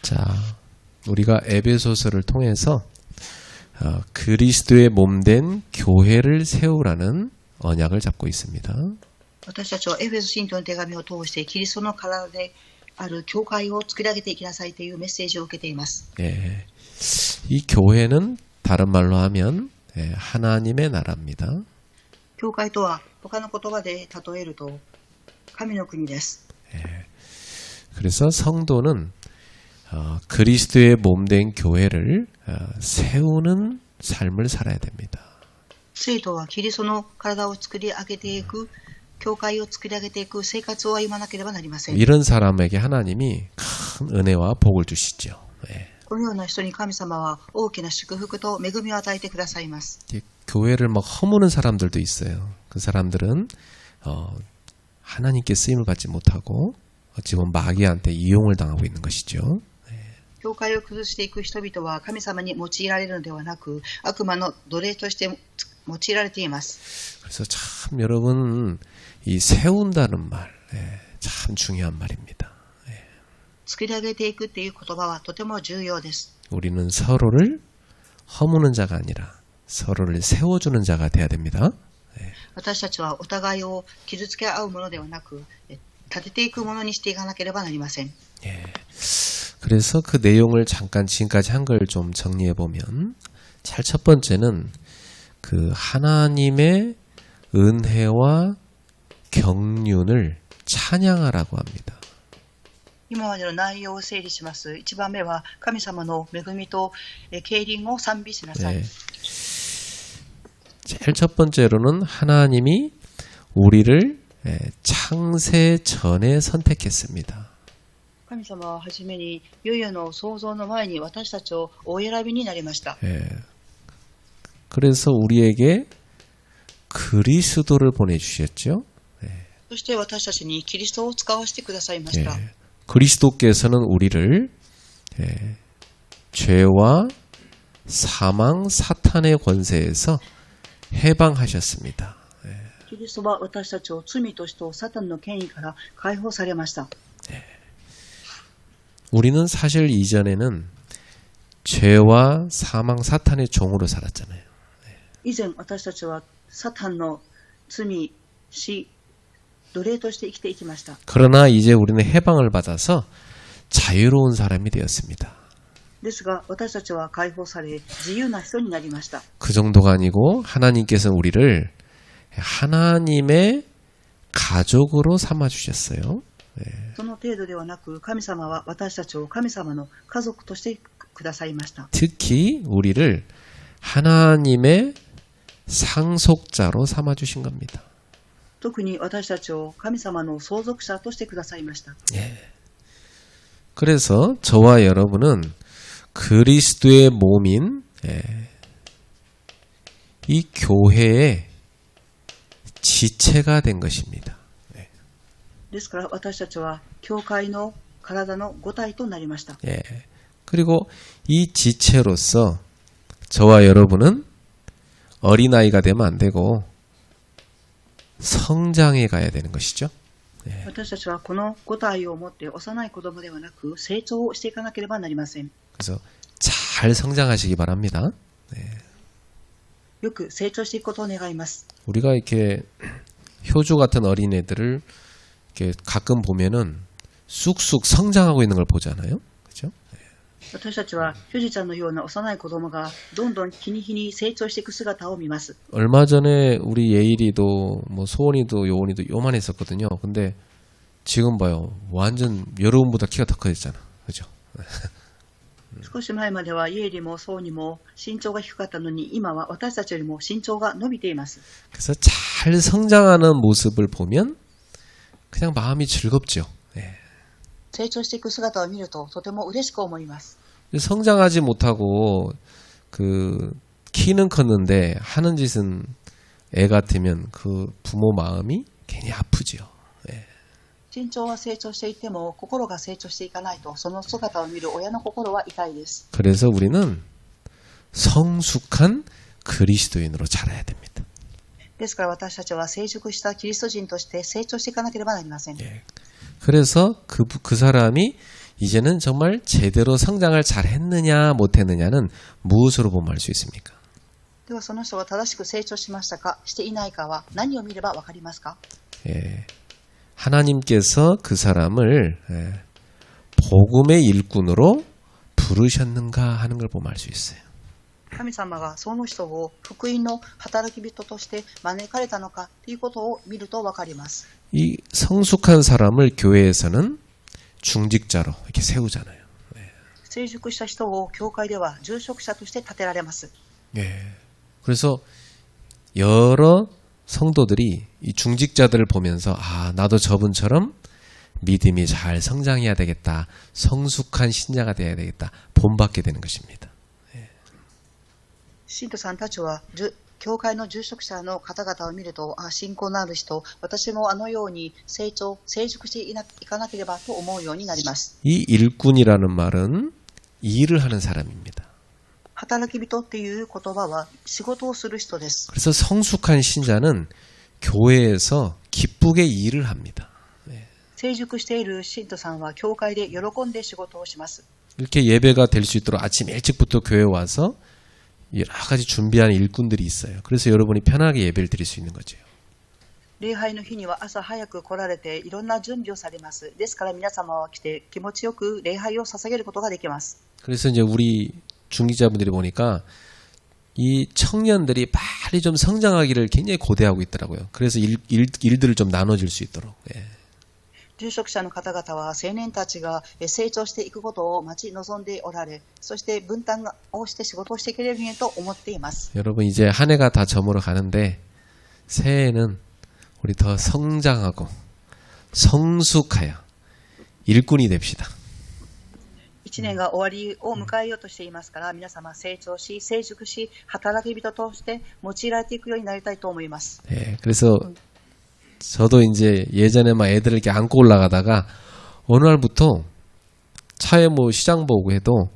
자, 우리가 에베소서를 통해서 그리스도의 몸된 교회를 세우라는 언약을 잡고 있습니다. 私たちはエフェソ信徒の手紙を通してキリストの体である教会を作り上げていきなさいというメッセージを受けています。 예, 이 교회는 다른 말로 하면 하나님의 나라입니다. 教会とは他の言葉で例えると神の国です。 그래서 성도는 그리스도의 몸된 교회를 세우는 삶을 살아야 됩니다. 生徒はキリストの体を作り上げていく、教会を作り上げていく生活を歩まなければなりません。 이런 사람에게 하나님이 큰 은혜와 복을 주시죠. 예. このような人に神様は大きな祝福と恵みを与えてくださいます。 교회를 막 허무는 사람들도 있어요. 그 사람들은 하나님께 쓰임을 받지 못하고 지금 마귀한테 이용을 당하고 있는 것이죠. 教会を崩していく人々は神様に用いられるのではなく、悪魔の奴隷として用いられています。 그래서 참 여러분 이 세운다는 말 참 중요한 말입니다. 作り上げていくっていう言葉はとても重要です。 우리는 서로를 허무는 자가 아니라 서로를 세워주는 자가 돼야 됩니다. 私たちはお互いを傷つけ合うものではなく、立てていくものにしていかなければなりません。 그래서 그 내용을 잠깐 지금까지 한 걸 좀 정리해 보면, 첫 번째는 그 하나님의 은혜와 경륜을 찬양하라고 합니다. 今までの内容を整理します。1番目は神様の恵みと経輪を賛美しなさい。 제일 첫 번째로는 하나님이 우리를 창세 전에 선택했습니다. 神様は初めに世々の創造の前に私たちをお選びになりました。 그래서 우리에게 그리스도를 보내주셨죠. そして私たちにキリストを使わせてくださいました。 그리스도께서는 우리를 죄와 사망, 사탄의 권세에서 해방하셨습니다. キリストは私たちを罪と死とサタンの権威から解放されました。 우리는 사실 이전에는 죄와 사망, 사탄의 종으로 살았잖아요. 以前私たちはサタンの罪、死、奴隷として生きていきました。 그러나 이제 우리는 해방을 받아서 자유로운 사람이 되었습니다. ですが私たちは解放され自由な人になりました。 그 정도가 아니고 하나님께서 우리를 하나님의 가족으로 삼아 주셨어요. その程度ではなく神様は私たちを神様の家族としてくださいました。 특히 우리를 하나님의 상속자로 삼아 주신 겁니다. 特に私たちを神様の相続者としてくださいました。 그래서 저와 여러분은 그리스도의 몸인 이 교회의 지체가 된 것입니다. ですから私たちは教会の体の母体となりました。 그리고 이 지체로서 저와 여러분은 어린아이가 되면 안 되고 성장해 가야 되는 것이죠. 私たちはこの母体を持って幼い子供ではなく成長をしていかなければなりません。 그래서 잘 성장하시기 바랍니다. よく成長していくことを願います。 우리가 이렇게 효주 같은 어린애들을 이렇게 가끔 보면은 쑥쑥 성장하고 있는 걸 보잖아요. 그죠? 私たちはひじちゃんのような幼い子供がどんどん日に日に成長していく姿を見ます。 얼마 전에 우리 예일이도 뭐 소원이도 요원이도 요만했었거든요. 근데 지금 봐요. 완전 여러분보다 키가 더 커졌잖아. 그죠? 少し前まではイエリもソウにも身長が低かったのに今は私たちよりも身長が伸びています。 그래서 잘 성장하는 모습을 보면 그냥 마음이 즐겁죠. 成長していく姿を見るととても嬉しく思います。 성장하지 못하고 키는 컸는데 하는 짓은 애 같으면 그 부모 마음이 괜히 아프죠. 身長は成長していても心が成長していかないとその姿を見る親の心は痛いです。 그래서 우리는 성숙한 그리스도인으로 자라야 됩니다. ですから私たちは成熟したキリスト人として成長していかなければなりません。 그래서 그 사람이 이제는 정말 제대로 성장을 잘 했느냐 못했느냐는 무엇으로 보면 알 수 있습니까? ではその人が正しく成長しましたかしていないかは何を見ればわかりますか？ 예, 하나님께서 그 사람을 복음의 일꾼으로 부르셨는가 하는 걸 보면 알 수 있어요. 神様がその人を福音の働き人として招かれたのかということを見るとわかります。 이 성숙한 사람을 교회에서는 중직자로 이렇게 세우잖아요. 成熟した人を教会では住職者として立てられます。 예. 그래서 여러 성도들이 이 중직자들을 보면서 아, 나도 저분처럼 믿음이 잘 성장해야 되겠다. 성숙한 신자가 되어야 되겠다. 본받게 되는 것입니다. 信徒さんたちは教会の住職者の方々を見ると、信仰のある人、私もあのように成熟していかなければと思うようになります。 이 일꾼이라는 말은 일을 하는 사람입니다. 働き人っていう言葉は仕事をする人です。 그래서 성숙한 신자는 교회에서 기쁘게 일을 합니다. 成熟している信徒さんは教会で喜んで仕事をします。 이렇게 예배가 될 수 있도록 아침 일찍부터 교회에 와서 여러 가지 준비하는 일꾼들이 있어요. 그래서 여러분이 편하게 예배를 드릴 수 있는 거죠. 礼拝の日には朝早く来られていろんな準備をされます。ですから皆様は来て気持ちよく礼拝を捧げることができます。 그래서 이제 우리 중직자분들이 보니까 이 청년들이 빨리 좀 성장하기를 굉장히 고대하고 있더라고요. 그래서 일들을 좀 나눠줄 수 있도록. 예. 住職者の方々は青年たちが成長していくことを待ち望んでおられ、そして分担をして仕事をしていけれるようにと思っています。 여러분 이제 한 해가 다 저물어 가는데 새해에는 우리 더 성장하고 성숙하여 일꾼이 됩시다. 1年が終わりを迎えようとしていますから、皆様成長し、成熟し、働き人として用いられていくようになりたいと思います。 예, 그래서 저도 이제 예전에 막 애들을 이렇게 안고 올라가다가 어느 날부터 차에 뭐 시장 보고 해도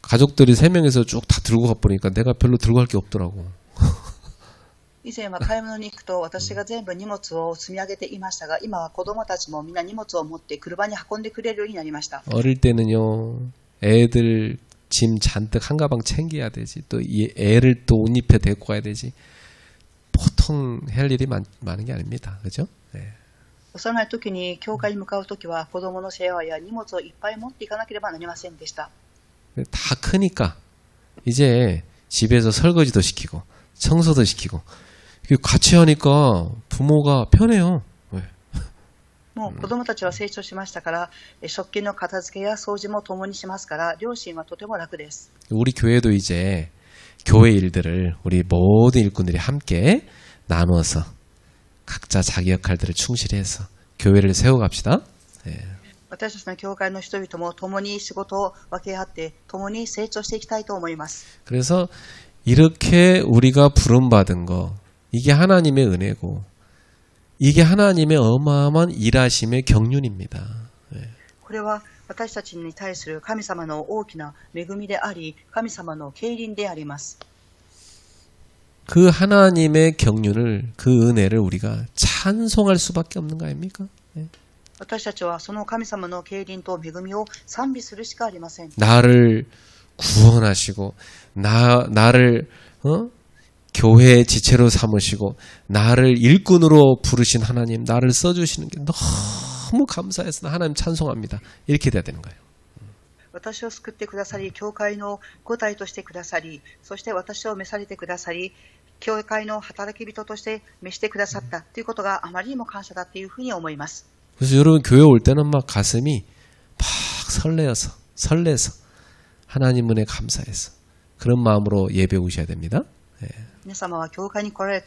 가족들이 3명에서 쭉 다 들고 가보니까 내가 별로 들고 갈 게 없더라고. 以前は買い物に行くと私が全部荷物を積み上げていましたが、今は子供たちもみんな荷物を持って車に運んでくれるようになりました。 어릴 때는요, 애들 짐 잔뜩 한 가방 챙겨야 되지. 또 애를 또 옷 입혀 데리고 가야 되지. 보통 할 일이 많은 게 아닙니다. 그죠? 네. 幼い時に教会に向かう時は子供の世話や荷物をいっぱい持っていかなければなりませんでした。 다 크니까 이제 집에서 설거지도 시키고 청소도 시키고 같이 하니까 부모가 편해요. 네. もう子供たちは成長しましたから、食器の片付けや掃除も共にしますから、両親はとても楽です。 우리 교회도 이제 교회 일들을 우리 모든 일꾼들이 함께 나눠서 각자 자기 역할들을 충실히 해서 교회를 세워갑시다. 네. 私たちの教会の人々も共に仕事を分け合って共に成長していきたいと思います。 그래서 이렇게 우리가 부름받은 거 이게 하나님의 은혜고 이게 하나님의 어마어마한 일하심의 경륜입니다. 네. これは私たちに対する神様の大きな恵みであり、神様の経輪であります。 그 하나님의 경륜을 그 은혜를 우리가 찬송할 수밖에 없는 거 아닙니까? 네. 私たちはその神様の経輪と恵みを賛美するしかありません。 나를 구원하시고 나를 교회의 지체로 삼으시고 나를 일꾼으로 부르신 하나님, 나를 써주시는 게 너무 감사해서 하나님 찬송합니다. 이렇게 돼야 되는 거예요. 私を救ってくださり、教会の個体としてくださり、そして私を召されてくださり、教会の働き人として召してくださったということがあまりにも感謝だというふうに思います。 그래서 여러분 교회 올 때는 막 가슴이 막 설레서 하나님 은혜 감사해서 그런 마음으로 예배 오셔야 됩니다. 네. 皆様は教会に来られ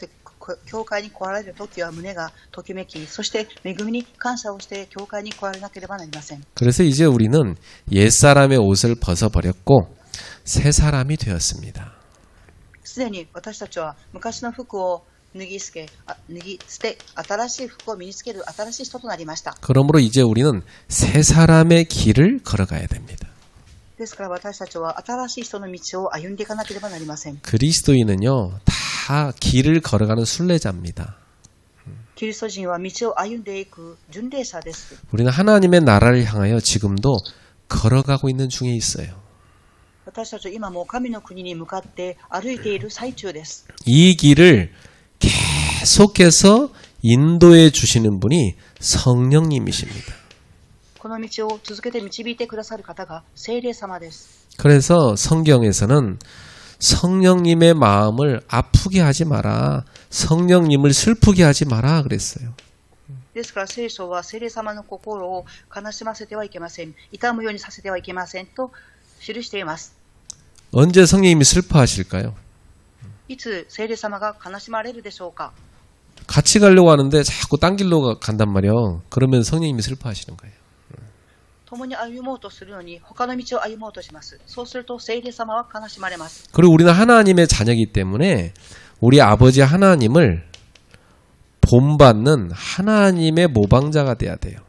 るときは胸がときめき、そして恵みに感謝をして教会に来られなければなりません。 그래서 이제 우리는 옛사람의 옷을 벗어버렸고 새 사람이 되었습니다. すでに私たちは昔の服を脱ぎ捨て、新しい服を身につける新しい人となりました。 그러므로 이제 우리는 새 사람의 길을 걸어가야 됩니다. ですから私たちは新しい人の道を歩んでいかなければなりません。 그리스도인은요 다 길을 걸어가는 순례자입니다. キリスト人は道を歩んでいく巡礼者です。 우리는 하나님의 나라를 향하여 지금도 걸어가고 있는 중에 있어요. 私たちは今も神の国に向かって歩いている最中です。 이 길을 계속해서 인도해 주시는 분이 성령님이십니다. この道を続けて導いてくださる方が聖霊様です。 그래서 성경에서는 성령님의 마음을 아프게 하지 마라. 성령님을 슬프게 하지 마라 그랬어요. ですから聖書は聖霊様の心を悲しませてはいけません。痛むようにさせてはいけませんと記しています。 언제 성령님이 슬퍼하실까요? いつ聖霊様が悲しまれるでしょうか。 같이 가려고 하는데 자꾸 딴 길로 간단 말이에요. 그러면 성령님이 슬퍼하시는 거예요. 共に歩もうとするのに他の道を歩もうとします。そうすると聖霊様は悲しまれます。 그리고 우리는 하나님의 자녀이기 때문에 우리 아버지 하나님을 본받는 하나님의 모방자가 돼야 돼요.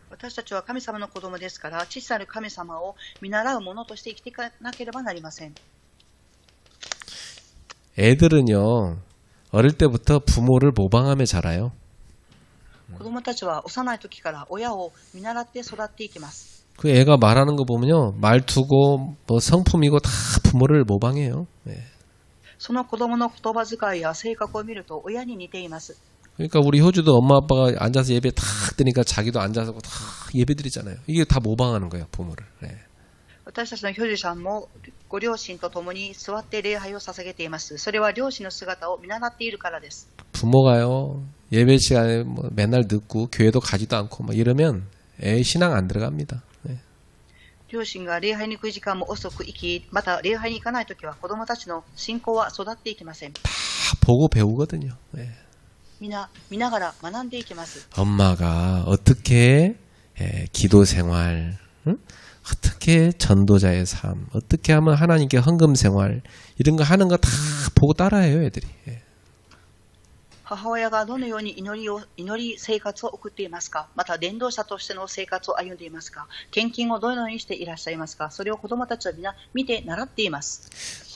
私たちは神様の子供ですから、父なる神様を見習う者として生きていかなければなりません。 애들은요, 어릴 때부터 부모를 모방하며 자라요. 子供たちは幼い時から親を見習って育っていきます。 그 애가 말하는 거 보면요, 말투고 뭐 성품이고 다 부모를 모방해요. 네. その子供の言葉遣いや性格を見ると親に似ています。 그러니까 우리 효주도 엄마 아빠가 앉아서 예배 탁 드니까 자기도 앉아서 다 예배 드리잖아요. 이게 다 모방하는 거예요, 부모를. 네. 私たちの居住者もご両親と共に座って礼拝を捧げています。それは両親の姿を見習っているからです。 부모가요, 예배 시간에 뭐 맨날 늦고 교회도 가지도 않고 막 이러면 애 신앙 안 들어갑니다. 네. 両親が礼拝に行く時間も遅く行き、また礼拝に行かないときは子供たちの信仰は育っていきません。 다 보고 배우거든요. 네. 見ながら学んでいきます。 엄마가 어떻게 기도 생활, 응? 어떻게 전도자의 삶, 어떻게 하면 하나님께 헌금 생활 이런 거 하는 거 다 보고 따라해요, 애들이. 예. 母親がどのように祈り生活を送っていますか、また伝道者としての生活を歩んでいますか、献金をどのようにしていらっしゃいますか、それを子供たちは皆見て習っています。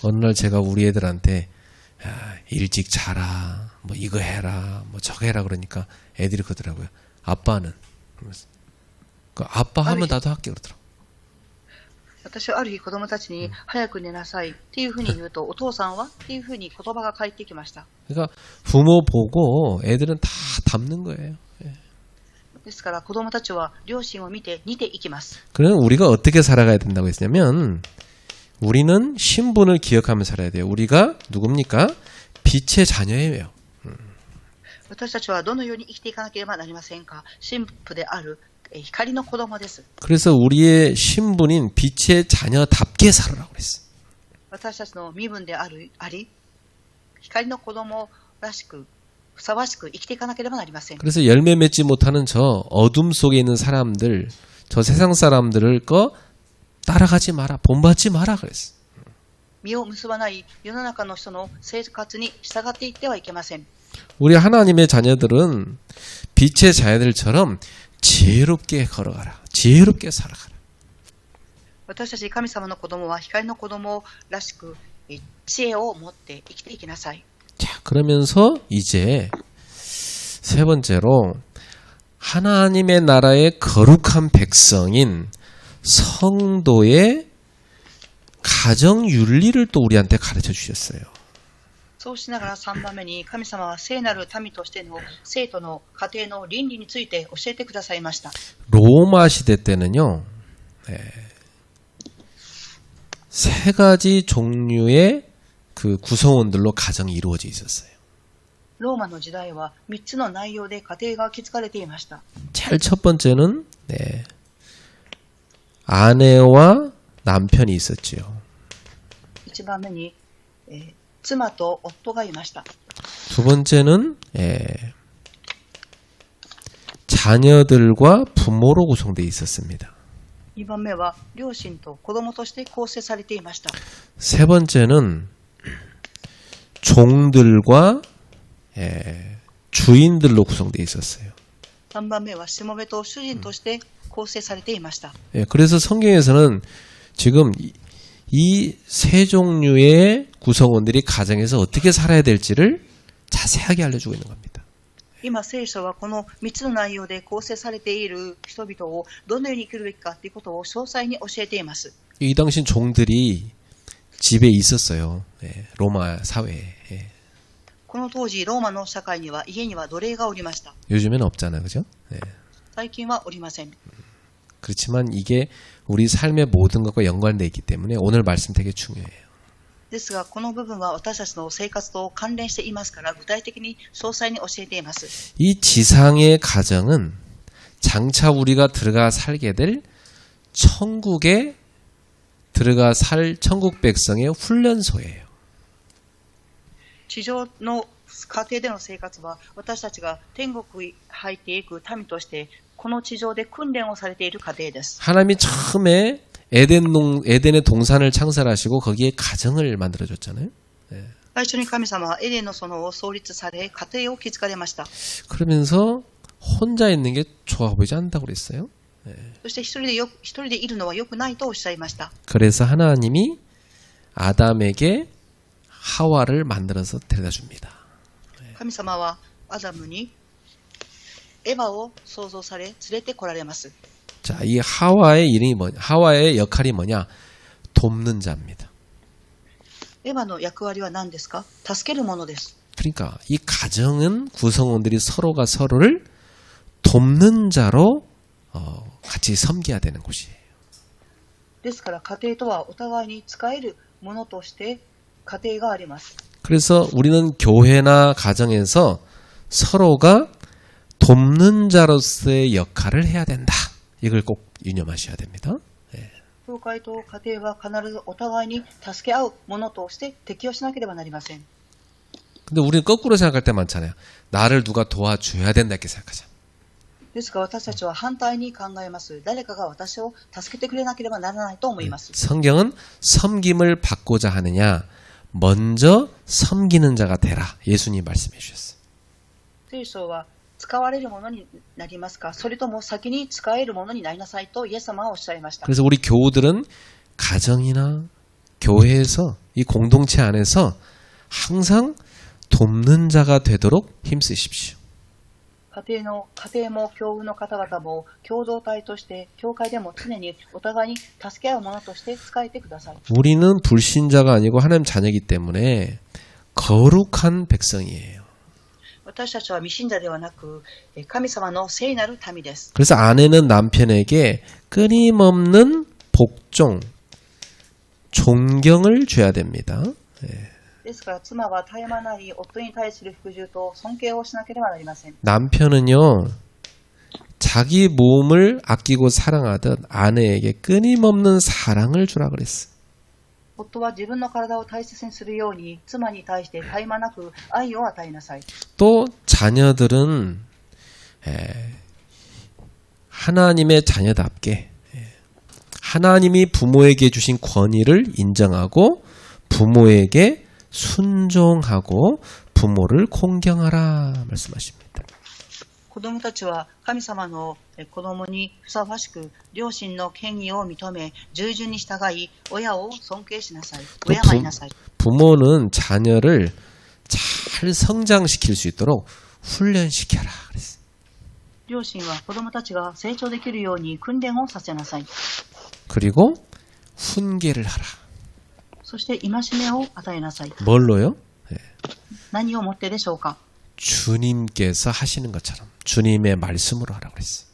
어느 날 제가 우리 애들한테 일찍 자라, 뭐 이거 해라, 뭐 저거 해라 그러니까 애들이 그러더라고요. 아빠는 그러면서 아빠 하면 나도 할게 그러더라고. 私はある日子供たちに早く寝なさいっていうふうに言うと、お父さんはっていうふうに言葉が返ってきました。 그러니까 부모 보고 애들은 다 닮는 거예요. ですから子供たちは両親を見て似ていきます。 그럼 우리가 어떻게 살아가야 된다고 했냐면 우리는 신분을 기억하며 살아야 돼요. 우리가 누굽니까? 빛의 자녀예요. 私たちはどのように生きていかなければなりませんか。神父である光の子供です。 그래서 우리의 신분인 빛의 자녀답게 살으라고 그랬어요. 私たちの身分であり、光の子供らしく、ふさわしく生きていかなければなりません。 그래서 열매 맺지 못하는 저 어둠 속에 있는 사람들, 저 세상 사람들을 따라가지 마라, 본받지 마라 그랬어요. 実を結ばない世の中の人の生活に従っていってはいけません。 우리 하나님의 자녀들은 빛의 자녀들처럼 지혜롭게 걸어가라, 지혜롭게 살아가라. 私たち神様の子供は光の子供らしく知恵を持って生きていきなさい。 자, 그러면서 이제 세 번째로 하나님의 나라의 거룩한 백성인 성도의 가정 윤리를 또 우리한테 가르쳐 주셨어요. そうしながら3番目に神様は聖なる民としての生徒の家庭の倫理について教えてくださいました。 로마 시대 때는요, 세 가지 종류의 그 구성원들로 가정이 이루어져 있었어요. ローマの時代は3つの内容で家庭が築かれていました。 제일 첫 번째는 아내와 남편이 있었지요. 1番目に、妻と夫がいました。 두 번째는 자녀들과 부모로 구성되어 있었습니다. 2番目は両親と子供として構成されていました。 세 번째는 종들과 주인들로 구성되어 있었어요. 3番目はしもべと主人として構成されていました。 그래서 성경에서는 지금 이 세 종류의 구성원들이 가정에서 어떻게 살아야 될지를 자세하게 알려주고 있는 겁니다. 今、聖書はこの3つの内容で構成されている人々をどのように生きるべきかということを詳細に教えています。 이 당시 종들이 집에 있었어요. 예, 로마 사회에. 예. この当時、ローマの社会には家には奴隷がおりました。 요즘에는 없잖아요, 그죠? 예. 最近はおりません。 그렇지만 이게 우리 삶의 모든 것과 연관되어 있기 때문에 오늘 말씀 되게 중요해요. ですが、この部分は私たちの生活と関連していますから、具体的に詳細に教えています。 이 지상의 가정은 장차 우리가 들어가 살게 될 천국에 들어가 살 천국 백성의 훈련소예요. 地上の家庭での生活は、私たちが天国に入っていく民として、この地上で訓練をされている家庭です。 하나님이 처음에 에덴의 동산을 창설하시고 거기에 가정을 만들어줬잖아요. 最初に神様はエデンの園を創立され、家庭を築かれました。 그러면서 혼자 있는 게 좋아 보이지 않다고 그랬어요. そして一人でいるのは良くないとおっしゃいました。 그래서 하나님이 아담에게 하와를 만들어서 데려다 줍니다. 神様はアダムにエヴァを創造され連れてこられます。 자, 이 하와의 이름이 뭐냐? 하와의 역할이 뭐냐? 돕는 자입니다. エヴァの役割は何ですか？助けるものです。 그러니까 이 가정은 구성원들이 서로가 서로를 돕는 자로 같이 섬겨야 되는 곳이에요. ですから家庭とはお互いに使えるものとして家庭があります。 그래서 우리는 교회나 가정에서 서로가 돕는 자로서의 역할을 해야 된다. 이걸 꼭 유념하셔야 됩니다. 教会と家庭は必ずお互いに助け合うものとして適応しなければなりません。 근데 우리는 거꾸로 생각할 때 많잖아요. 나를 누가 도와줘야 된다 이렇게 생각하잖아요. ですが私たちは反対に考えます。誰かが私を助けてくれなければならないと思います。 성경은 섬김을 받고자 하느냐 먼저 섬기는 자가 되라. 예수님이 말씀해 주셨어요. 聖書は使われるものになりますか、それとも先に使えるものになりなさいとイエス様はおっしゃいました。 그래서 우리 교우들은 가정이나 교회에서 이 공동체 안에서 항상 돕는 자가 되도록 힘쓰십시오. 家庭も教会の方々も共同体として教会でも常にお互いに助け合うものとして使えてください。 우리는 불신자가 아니고 하나님 자녀이기 때문에 거룩한 백성이에요. 私たちは未信者ではなく神様の聖なる民です。 그래서 아내는 남편에게 끊임없는 복종, 존경을 줘야 됩니다. ですから妻は絶え間ない夫に対する服従と尊敬をしなければなりません。 남편은요, 자기 몸을 아끼고 사랑하듯 아내에게 끊임없는 사랑을 주라 그랬어요. 夫は自分の体を大切にするように妻に対して絶え間なく愛を与えなさい。 또 자녀들은 하나님의 자녀답게 하나님이 부모에게 주신 권위를 인정하고 부모에게 순종하고 부모를 공경하라 말씀하십니다. 子供たちは神様の子供にふさわしく両親の権威を認め従順に従い親を尊敬しなさい。敬いなさい。 부모는 자녀를 잘 성장시킬 수 있도록 훈련시켜라 그랬어요. 両親は子供たちが成長できるように訓練をさせなさい。 그리고 훈계를 하라. そして戒めを与えなさい。 뭘로요? 何をもってでしょうか。 주님께서 하시는 것처럼 주님의 말씀으로 하라고 그랬어요.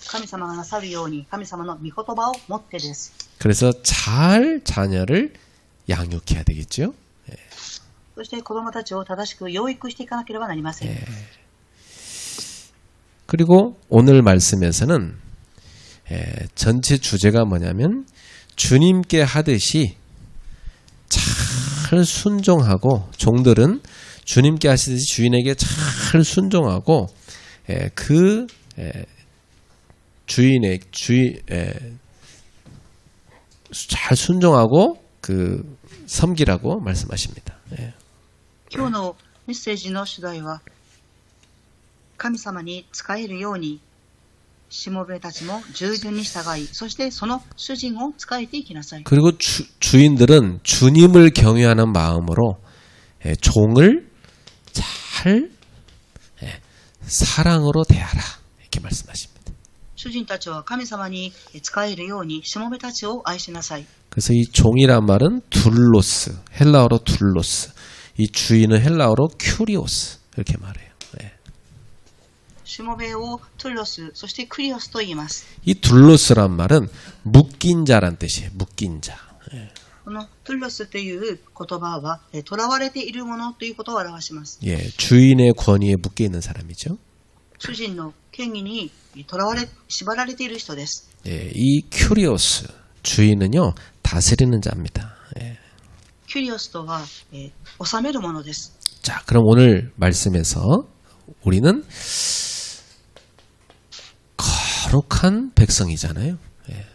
神様がなさるように神様の御言葉をもってです。 그래서 잘 자녀를 양육해야 되겠죠. そして子供たちを正しく養育していかなければなりません。 그리고 오늘 말씀에서는 전체 주제가 뭐냐면 주님께 하듯이 잘 순종하고 종들은 주님께 하시듯이 주인에게 잘 순종하고 잘 순종하고 섬기라고 말씀하십니다. 今日のメッセージの主題は神様に仕えるようにしもべたちも従順に従い、そしてその主人を仕えていきなさい。 그리고 주인들은 주님을 경외하는 마음으로 종을 잘 사랑으로 대하라. 이렇게 말씀하십니다. 主人たちは神様に仕えるようにしもべたちを愛しなさい。 그래서 이 종이란 말은 둘로스, 헬라어로 둘로스. 이 주인은 헬라어로 큐리오스. 이렇게 말해요. 예. しもべをトゥロス、そしてクリオスと言います。 이 둘로스란 말은 묶인 자란 뜻이에요. 묶인 자. このトゥロスという言葉は、囚われているものということを表します。 예, 주인의 권위에 묶여 있는 사람이죠. 主人の権威に縛られている人です。 예, 이 큐리오스 주인은요 다스리는 자입니다. 예. キュリオスとは、治めるものです。 자, 그럼 오늘 말씀에서 우리는 거룩한 백성이잖아요. 예.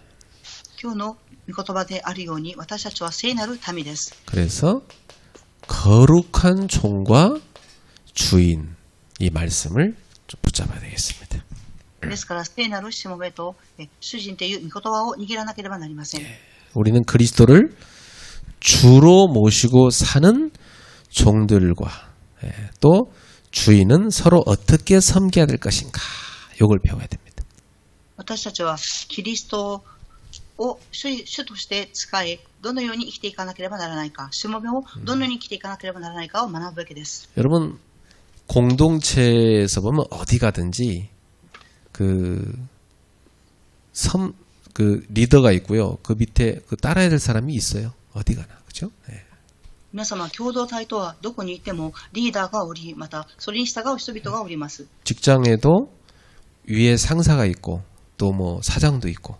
今日の御言葉であるように私たちは聖なる民です。 그래서 거룩한 종과 주인 이 말씀을 좀 붙잡아야 되겠습니다. ですから聖なるしもべと主人という御言葉を握らなければなりません。 우리는 그리스도를 주로 모시고 사는 종들과 또 주인은 서로 어떻게 섬겨야 될 것인가 이걸 배워야 됩니다. 私たちはキリストを主として使い、どのように生きていかなければならないか、しもべをどのように生きていかなければならないかを学ぶべきです。 여러분 공동체에서 보면 어디 가든지 그 리더가 있고요. 그 밑에 그 따라야 될 사람이 있어요. 어디 가나, 그죠? 네. 皆様、共同体とはどこにいてもリーダーがおり、またそれに従う人々がおります。 직장에도 위에 상사가 있고 또 뭐 사장도 있고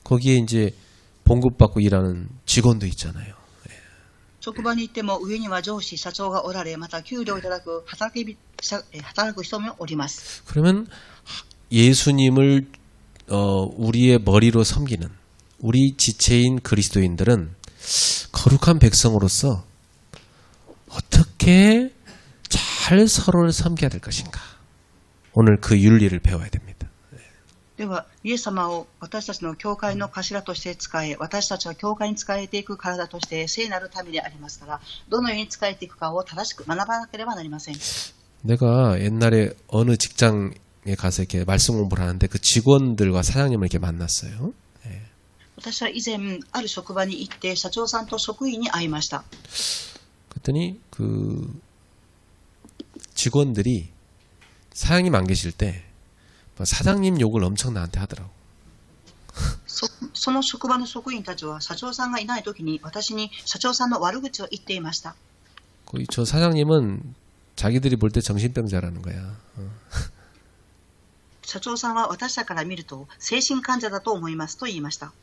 거기에 이제 봉급받고 일하는 직원도 있잖아요. 職場に行っても上には上司、社長がおられ、また給料をいただく働く人もおります。 그러면 예수님을 우리의 머리로 섬기는 우리 지체인 그리스도인들은 거룩한 백성으로서 어떻게 잘 서로를 섬겨야 될 것인가? 오늘 그 윤리를 배워야 됩니다. では、イエス様を私たちの教会の頭として使え、私たちは教会に仕えていく体として聖なる民でありますから、どのように仕えていくかを正しく学ばなければなりません。 내가 옛날에 어느 직장에 가서 이렇게 말씀 공부를 하는데 그 직원들과 사장님을 이렇게 만났어요. 私は以前、ある職場に行って、社長さんと職員に会いました。 그랬더니 그 직원들이 사장님 안 계실 때 사장님 욕을 엄청 나한테 하더라고. その職場の職員たちは、社長さんがいないときに、私に社長さんの悪口を言っていました。 거의 저 사장님은 자기들이 볼 때 정신병자라는 거야. 社長さんは私たちから見ると、精神患者だと思いますと言いました。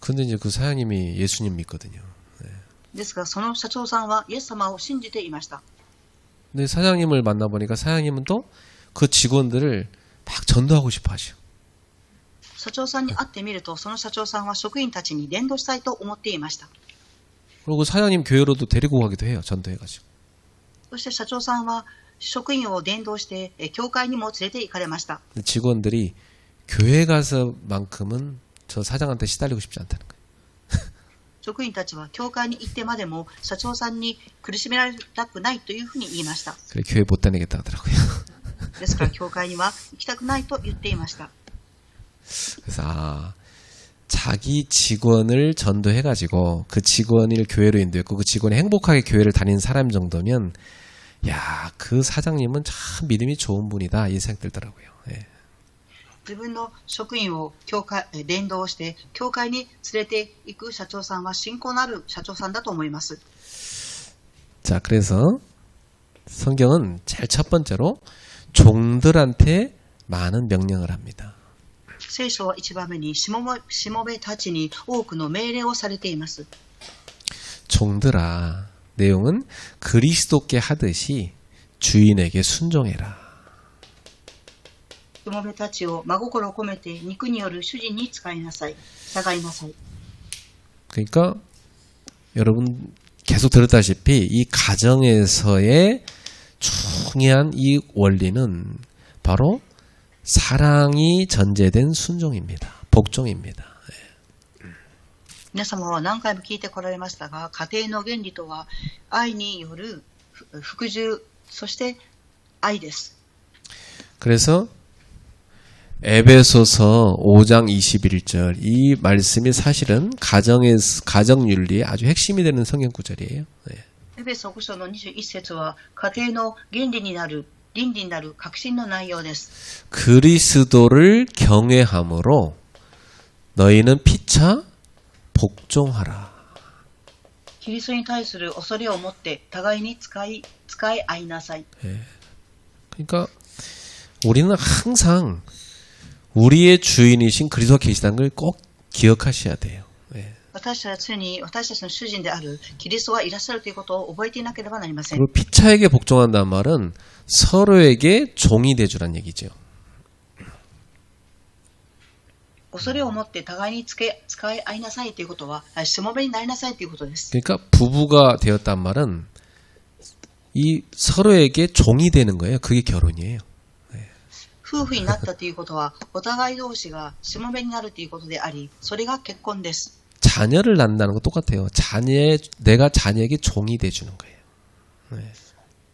근데 이제 그 사장님이 예수님 믿거든요. ですが、その社長さんはイエス様を信じていました。 근데 사장님을 만나보니까 사장님은 또 그 직원들을 막 전도하고 싶어 하셔. 社長さんに会ってみると、その社長さんは職員たちに伝道したいと思っていました。 그리고 사장님 교회로도 데리고 가기도 해요. 전도해가지고. そして社長さんは職員を伝道して、教会にも連れて行かれました。 근데 직원들이 교회 가서만큼은 저 사장한테 시달리고 싶지 않다는 거예요. 職員たちは教会に行ってまでも社長さんに苦しめられたくないというふうに言いました。 그래 교회 못 다니겠다 하더라고요. ですから教会には行きたくないと言っていました。 그래서 자기 직원을 전도해가지고 그 직원을 교회로 인도했고 그 직원이 행복하게 교회를 다니는 사람 정도면 야, 그 사장님은 참 믿음이 좋은 분이다 이 생각 들더라고요. 예. 自分の職員を伝道して教会に連れて行く社長さんは信仰のある社長さんだと思います。 자, 그래서 성경은 제일 첫 번째로 종들한테 많은 명령을 합니다. 聖書は一番目にしもべたちに多くの命令をされています。 종들아, 내용은 그리스도께 하듯이 주인에게 순종해라. しもべたちを真心を込めて肉による主人に使いなさい。従いなさい。 그러니까 여러분 계속 들었다시피 이 가정에서의 중요한 이 원리는 바로 사랑이 전제된 순종입니다. 복종입니다. 皆様は何回も聞いてこられましたが、家庭の原理とは愛による服従、そして愛です。 그래서 에베소서 5장 21절 이 말씀이 사실은 가정윤리의 아주 핵심이 되는 성경 구절이에요. 네. エペソ5章の21節は家庭の原理になる倫理になる核心の内容です。 그리스도를 경외함으로 너희는 피차 복종하라. キリストに対する恐れを持って互いに使い合いなさい。 그러니까 우리는 항상 우리의 주인이신 그리스도가 계시다는 걸 꼭 기억하셔야 돼요. 私たちは常に私たちの主人であるキリストがいらっしゃるということを覚えていなければなりません。 그리고 피차에게 복종한다는 말은 서로에게 종이 되주란 얘기죠. 恐れを持って互いに使い合いなさいということは、しもべになりなさいということです。 그러니까 부부가 되었단 말은 이 서로에게 종이 되는 거예요. 그게 결혼이에요. 夫婦になったということは、お互い同士がしもべになるということであり、それが結婚です。 자녀를 낳는다는 거 똑같아요. 내가 자녀에게 종이 돼주는 거예요.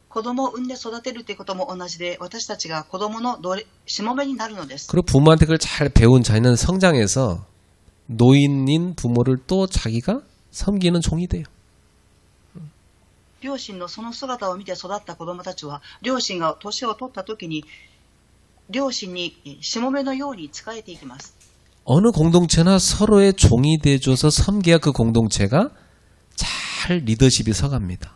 子供を産んで育てるということも同じで、私たちが子供のしもべになるのです。 그리고 부모한테 그걸 잘 배운 자녀는 성장해서 노인인 부모를 또 자기가 섬기는 종이 돼요. 両親のその姿を見て育った子供たちは、両親が年を取った時に、両親にしもべのように仕えていきます。 어느 공동체나 서로의 종이 돼줘서 섬겨야 그 공동체가 잘 리더십이 서갑니다.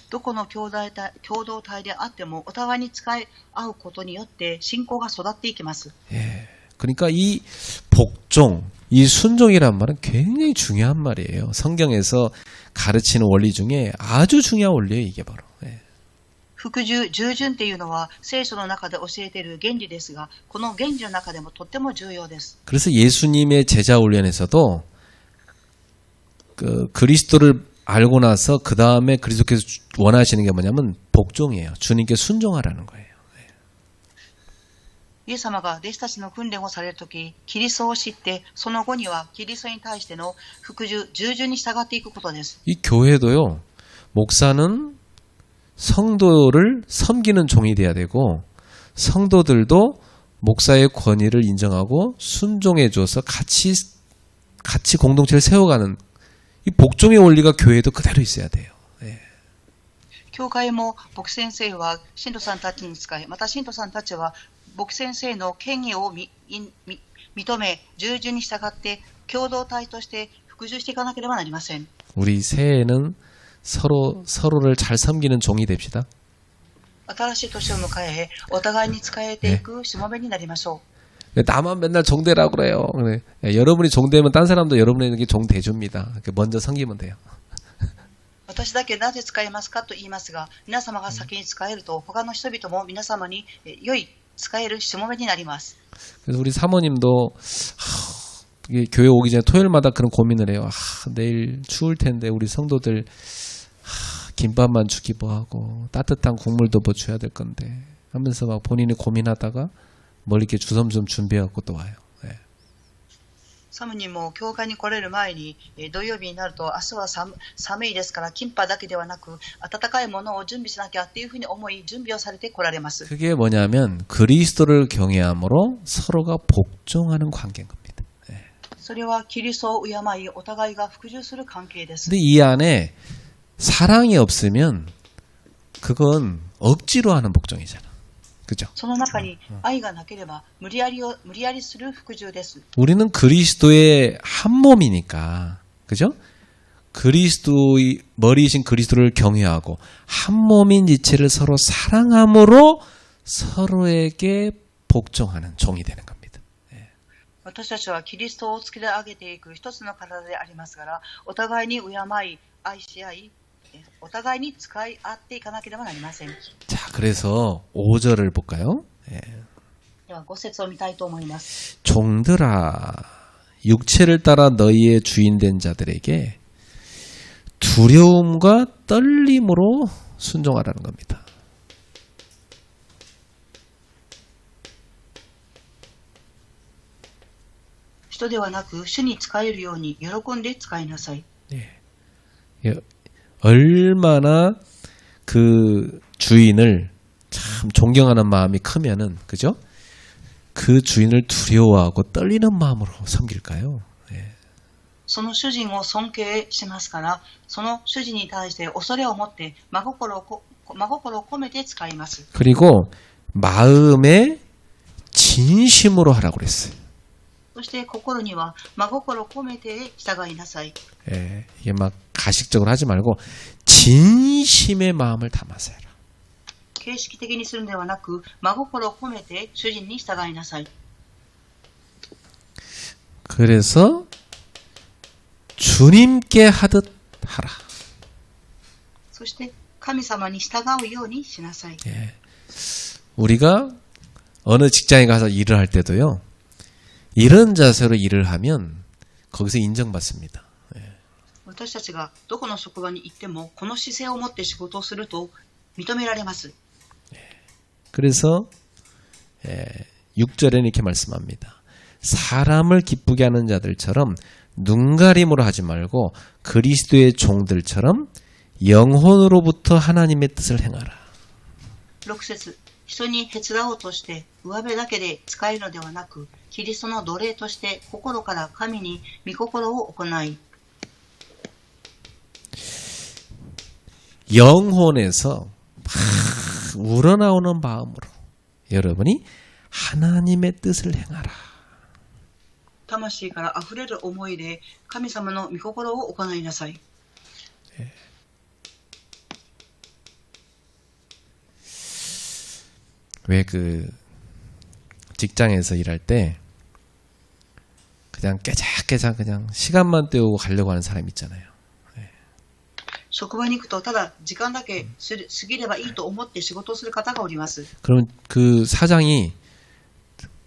どこの共同体であってもお互いに使い合うことによって信仰が育っていきます。 그러니까 이 복종, 이 순종이란 말은 굉장히 중요한 말이에요. 성경에서 가르치는 원리 중에 아주 중요한 원리예요, 이게 바로. 服従、従順というのは聖書の中で教えている原理ですが、この原理の中でもとっても重要です。 그래서 예수님의 제자 훈련에서도 그리스도를 알고 나서 그 다음에 그리스도께서 원하시는 게 뭐냐면 복종이에요. 주님께 순종하라는 거예요. イエス様が弟子たちの訓練をされるとき、キリストを知って、その後にはキリストに対しての服従、従順に従っていくことです。 이 교회도요, 목사는 성도를 섬기는 종이 돼야 되고 성도들도 목사의 권위를 인정하고 순종해줘서 같이 공동체를 세워가는 이 복종의 원리가 교회에도 그대로 있어야 돼요. 教会も牧先生は信徒さんたちに仕え、また信徒さんたちは牧先生の権威を認め、従順に従って共同体として服従していかなければなりません。 우리 새해에는 서로를 잘 섬기는 종이 됩시다. 新しい年を迎え、お互いに仕えていくしもべになりましょう。 나만 맨날 종되라고 그래요. 여러분이 종되면 딴 사람도 여러분에게 종돼줍니다. 먼저 섬기면 돼요. 私だけなぜ使えますかと言いますが、皆様が先に使えると他の人々も皆様に良い使えるしもべになります。 그래서 우리 사모님도 교회 오기 전에 토요일마다 그런 고민을 해요. 내일 추울 텐데 우리 성도들 김밥만 주기도 하고 따뜻한 국물도 뭐 줘야 될 건데 하면서 막 본인이 고민하다가 뭘 이렇게 주섬주섬 준비하고 또 와요. サムにも教会に来れる前に土曜日になると明日は寒いですからキンパだけではなく温かいものを準備しなきゃっていうふうに思い準備をされて来られます。 그게 뭐냐면 그리스도를 경외함으로 서로가 복종하는 관계인 겁니다. それはキリストを敬いお互いが服従する関係です。 근데 이 안에 사랑이 없으면 그건 억지로 하는 복종이잖아. 그죠? その中に愛がなければ無理やりする服従です。 우리는 그리스도의 한 몸이니까. 그죠? 그리스도의 머리이신 그리스도를 경외하고 한 몸인 지체를 서로 사랑함으로 서로에게 복종하는 종이 되는 겁니다. 私たちはキリストを作り上げていく一つの体でありますから、お互いに敬い、愛し合い、お互いに使い合っていかなければなりません。 자, 그래서 5절을 볼까요? では5節を見たいと思います。 종들아, 육체를 따라 너희의 주인된 자들에게 두려움과 떨림으로 순종하라는 겁니다. 人ではなく主に仕えるように喜んで使いなさい。 얼마나 그 주인을 참 존경하는 마음이 크면은 그죠? 그 주인을 두려워하고 떨리는 마음으로 섬길까요? その主人を尊敬しますから、その主人に対して恐れを持って真心を込めて使います。 그리고 마음의 진심으로 하라고 그랬어요. そして心には真心を込めて従いなさい。 이게 막 가식적으로 하지 말고 진심의 마음을 담아서 해라. 形式的にするのではなく、真心を込めて主人に従いなさい。 그래서 주님께 하듯 하라. そして神様に従うようにしなさい。 우리가 어느 직장에 가서 일을 할 때도요. 이런 자세로 일을 하면 거기서 인정받습니다. 私たちがどこの職場に行ってもこの姿勢を持って仕事をすると認められます。 그래서 6절에는 이렇게 말씀합니다. 사람을 기쁘게 하는 자들처럼 눈가림으로 하지 말고 그리스도의 종들처럼 영혼으로부터 하나님의 뜻을 행하라. 6節、人に手伝おうとして上辺だけで使えるのではなく、キリストの奴隷として心から神に御心を行い、 영혼에서 막 우러나오는 마음으로 여러분이 하나님의 뜻을 행하라. 魂から溢れる思いで神様の御心を行いなさい。 왜 그 직장에서 일할 때 그냥 깨작깨작 그냥 시간만 때우고 가려고 하는 사람 있잖아요. 職場に行くとただ時間だけ過ぎればいいと思って仕事をする方がおります。 그럼 그 사장이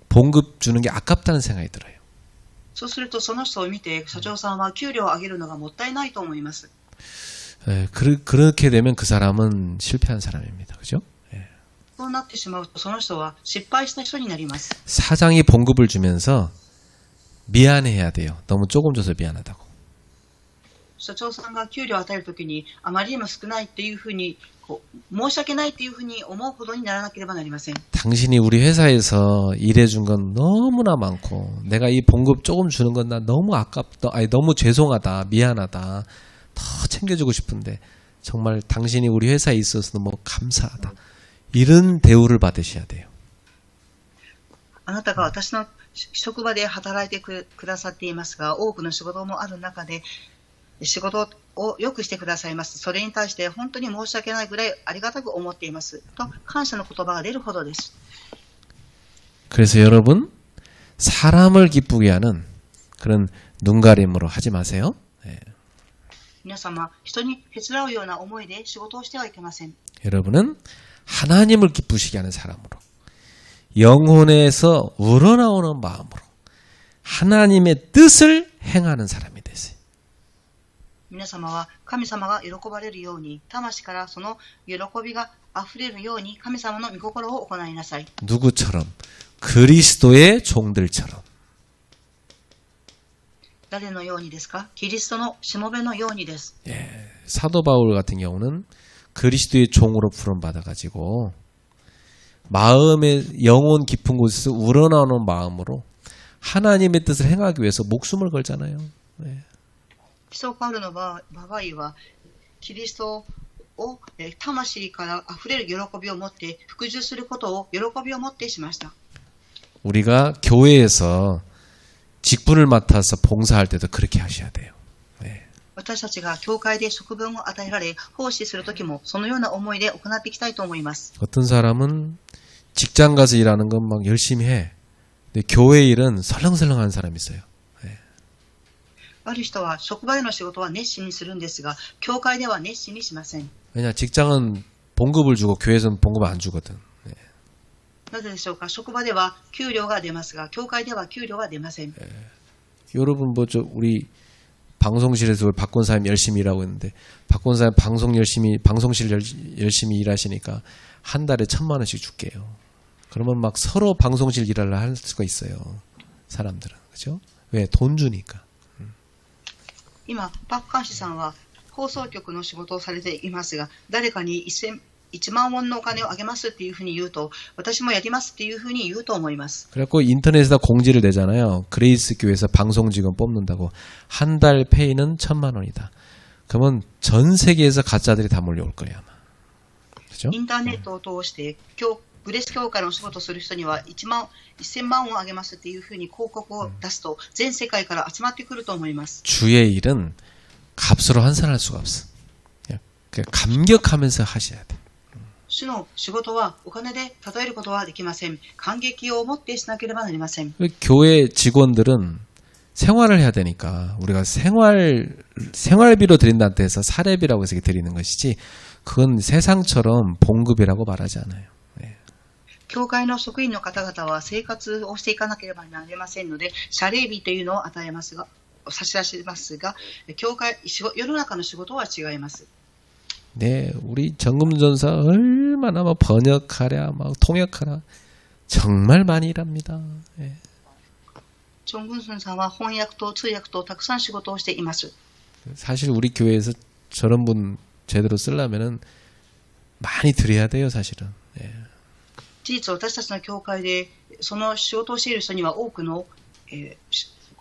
봉급 주는 게 아깝다는 생각이 들어요. そうするとその人を見て社長さんは給料を上げるのがもったいないと思います。 그렇게 되면 그 사람은 실패한 사람입니다. 그죠? そうなってしまうとその人は失敗した人になります。 사장이 봉급을 주면서 미안해야 돼요. 너무 조금 줘서 미안하다고. 社長さんが給料を与えるときにあまりにも少ないっていうふうに申し訳ないっていうふうに思うほどにならなければなりません。 당신이 우리 회사에서 일해준 건 너무나 많고 내가 이 봉급 조금 주는 건 난 너무 아깝다. 아니 너무 죄송하다. 미안하다. 더 챙겨주고 싶은데 정말 당신이 우리 회사에 있어서 너무 감사하다. 이런 대우를 받으셔야 돼요. あなたが私の職場で働いてくださっていますが、多くの仕事もある中で仕事をよくしてくださいます。それに対して本当に申し訳ないぐらいありがたく思っていますと感謝の言葉が出るほどです。 그래서 여러분 사람을 기쁘게 하는 그런 눈가림으로 하지 마세요. 皆様、人に手伝うような思いで仕事をしてはいけません。 여러분은 하나님을 기쁘시게 하는 사람으로 영혼에서 우러나오는 마음으로 하나님의 뜻을 행하는 사람이 되세요. 皆様は神様が喜ばれるように、魂からその喜びがあふれるように神様の御心を行いなさい。 누구처럼? 그리스도의 종들처럼. 誰のようにですか？キリストのしもべのようにです。 사도 바울 같은 경우는 그리스도의 종으로 부름받아가지고 마음의 영혼 깊은 곳에서 우러나오는 마음으로 하나님의 뜻을 행하기 위해서 목숨을 걸잖아요. 使徒パウロの場合はキリストを魂からあふれる喜びを持って服従することを喜びを持ってしました。 우리가 교회에서 직분을 맡아서 봉사할 때도 그렇게 하셔야 돼요. 私たちが教会で職分を与えられ奉仕するときもそのような思いで行っていきたいと思います。 어떤 사람은 직장 가서 일하는 건 막 열심히 해. 근데 교회 일은 설렁설렁하는 사람이 있어요. ある人は職場での仕事は熱心にするんですが、教会では熱心にしません。 왜냐 직장은 봉급을 주고 교회에서는 봉급 안 주거든. なぜでしょうか。職場では給料が出ますが、教会では給料が出ません。 여러분 우리 방송실에서 우리 박권사님 열심히 일하고 있는데 박권사님 방송실 열심히 일하시니까 한 달에 1,000,000원씩 줄게요. 그러면 막 서로 방송실 일하려 할 수가 있어요. 사람들은. 그죠? 왜? 돈 주니까. 今、パク・カンシさんは放送局の仕事をされていますが、誰かに1万ウォンのお金をあげますっていうふうに言うと、私もやりますっていうふうに言うと思います。 그래갖고 인터넷에다 공지를 내잖아요. 그레이스 교회에서 방송 직원 뽑는다고. 한 달 페이는 1,000만 원이다. 그러면 전 세계에서 가짜들이 다 몰려올 거예요, 아마. 그죠? インターネットを通してグレース教会のお仕事をする人には1000万ウォンあげますっていうふうに広告を出すと、全世界から集まってくると思います。 주의 일은 값으로 환산할 수가 없어. 그냥 감격하면서 하셔야 돼. 主の仕事はお金で例えることはできません。感激を持ってしなければなりません。 교회 직원들은 생활을 해야 되니까 우리가 생활비로 드린다고 해서 사례비라고 해서 드리는 것이지 그건 세상처럼 봉급이라고 말하지 않아요. 教会の職員の方々は生活をしていかなければなりませんので、謝礼日というのを与えますが、差し出しますが、世の中の仕事は違います。 네, 우리 정금전사 얼마나 막 번역하랴, 막 통역하랴 정말 많이 일합니다. 예. チョン・グンスンさんは翻訳と通訳とたくさん仕事をしています。 사실 우리 교회에서 저런 분 제대로 쓰려면은 많이 드려야 돼요, 사실은. 예. 事実、私たちの教会でその仕事をしている人には多くの、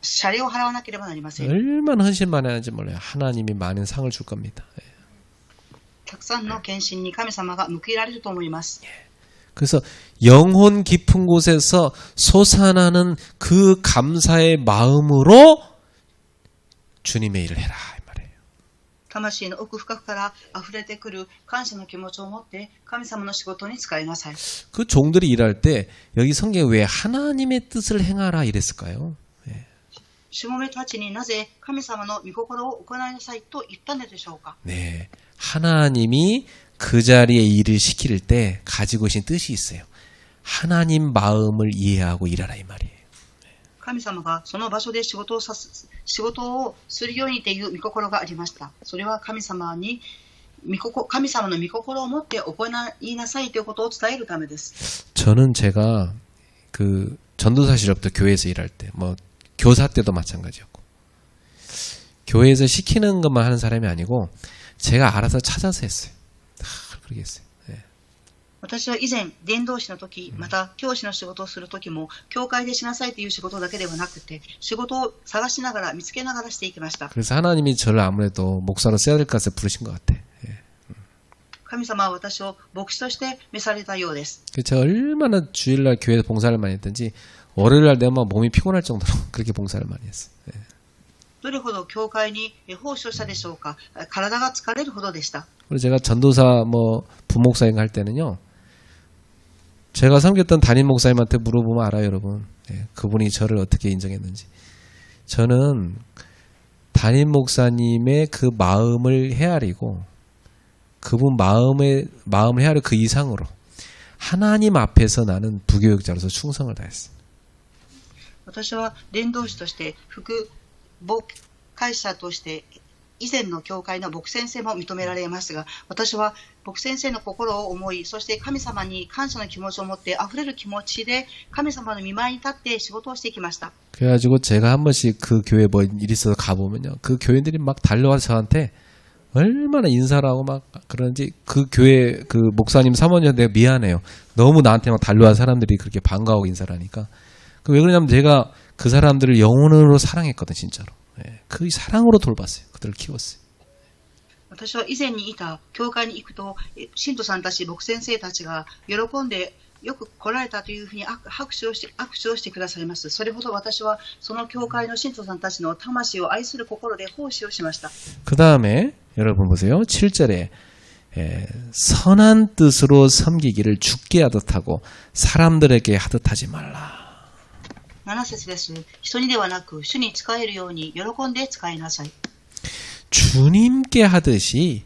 謝礼を払わなければなりません。 얼마나 헌신 많이 하는지 몰라요. 하나님이 많은 상을 줄 겁니다. 예. たくさんの献身に神様が報いられると思います。 그래서 영혼 깊은 곳에서 솟아나는 그 감사의 마음으로 주님의 일을 해라 이 말이에요. 魂の奥深くから溢れてくる感謝の気持ちを持って神様の仕事に使いなさい。 그 종들이 일할 때 여기 성경에 왜 하나님의 뜻을 행하라 이랬을까요? しもべたちになぜ神様の御心を行いなさいと言ったのでしょうか。 네, 하나님이 그 자리에 일을 시킬 때 가지고 계신 뜻이 있어요. 하나님 마음을 이해하고 일하라 이 말이에요. 神様がその場所で仕事をするようにという御心がありました。それは神様の御心を持って行いなさいということを伝えるためです。 저는 제가 그 전도사 시절부터 교회에서 일할 때, 뭐 교사 때도 마찬가지였고, 교회에서 시키는 것만 하는 사람이 아니고 제가 알아서 찾아서 했어요. 다 그렇게 했어요. 私は以前伝道師の時、また教師の仕事をする時も教会でしなさいという仕事だけではなくて、仕事を探しながら見つけながらしていきました。 그래서 하나님이 저를 아무래도 목사로 써야 될 것 같아서 부르신 것 같아. 神様は私を牧師として召されたようです。 제가 얼마나 주일날 교회에서 봉사를 많이 했든지 월요일날 되면 막 몸이 피곤할 정도로 그렇게 봉사를 많이 했어요. どれほど教会に奉仕をしたでしょうか。体が疲れるほどでした。 그리고 제가 전도사 뭐 부목사님 할 때는요, 제가 섬겼던 담임 목사님한테 물어보면 알아요, 여러분. 그분이 저를 어떻게 인정했는지. 저는 담임 목사님의 그 마음을 헤아리고 그분 마음을 헤아리고 그 이상으로 하나님 앞에서 나는 부교육자로서 충성을 다했어요. 私は伝道師として副牧会者として以前の教会の牧先生も認められますが、私は牧先生の心を思い、そして神様に感謝の気持ちを持って溢れる気持ちで神様の御前に立って仕事をしてきました。 그래가지고 제가 한 번씩 그 교회 뭐 일 있어서 가보면요, 그 교인들이 막 달려와서 저한테 얼마나 인사를 하고 막 그런지, 그 교회 그 목사님 사모님한테 내가 미안해요. 너무 나한테 막 달려와 사람들이 그렇게 반가워하고 인사를 하니까. 왜 그러냐면 제가 그 사람들을 영혼으로 사랑했거든, 진짜로. 그 사랑으로 돌봤어요. 그들을 키웠어요. 私は以前にいた教会に行くと、信徒さんたち、牧先生たちが喜んでよく来られたというふうに拍手をしてくださいます。それほど私はその教会の信徒さんたちの魂を愛する心で奉仕をしました。 그 다음에 여러분 보세요. 7절에 선한 뜻으로 섬기기를 주께 하듯 하고 사람들에게 하듯 하지 말라. 7節です。人にではなく主に仕えるように喜んで使いなさい。 주님께 하듯이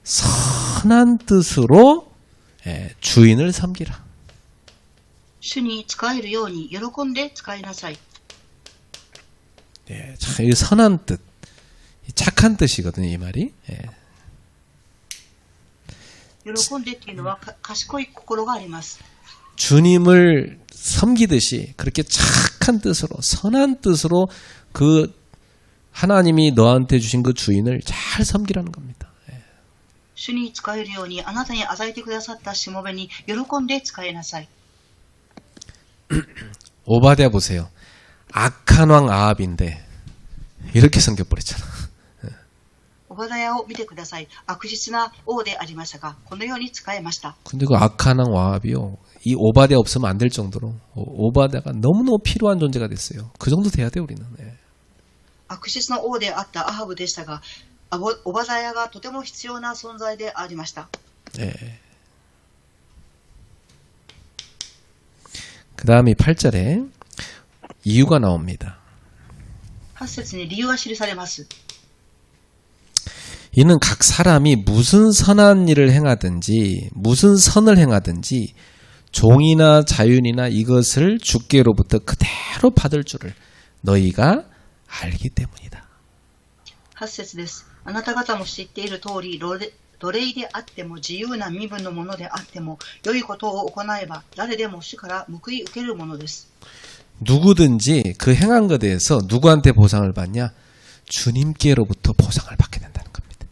선한 뜻으로 주인을 섬기라. 主に仕えるように喜んで使いなさい。 참, 이 선한 뜻, 착한 뜻이거든요, 이 말이. 喜んでっていうのは賢い心があります。 주님을 섬기듯이 그렇게 착한 뜻으로, 선한 뜻으로 그 하나님이 너한테 주신 그 주인을 잘 섬기라는 겁니다. 主に使えるようにあなたに与えてくださったしもべに喜んで使いなさい。 오바댜 보세요. 악한 왕 아합인데 이렇게 섬겨버렸잖아. オバダヤを見てください。悪質な王でありましたが、このように使えました。 근데 그 악한 왕 아합이요. 이 오바댜 없으면 안 될 정도로 오바댜가 너무너무 필요한 존재가 됐어요. 그 정도 돼야 돼 우리는. 예. 悪質な王であったアハブでしたが、オバダヤがとても必要な存在でありました。 예. 그 다음에 8절에 이유가 나옵니다. 8節に理由が記されます。 이는 각 사람이 무슨 선한 일을 행하든지 무슨 선을 행하든지 종이나 자윤이나 이것을 주께로부터 그대로 받을 줄을 너희가 알기 때문이다. 8節です。あなた方も知っている通り、奴隷であっても自由な身分のものであっても良いことを行えば誰でも主から報い受けるものです。 누구든지 그 행한 것에 대해서 누구한테 보상을 받냐? 주님께로부터 보상을 받게 된다는 겁니다.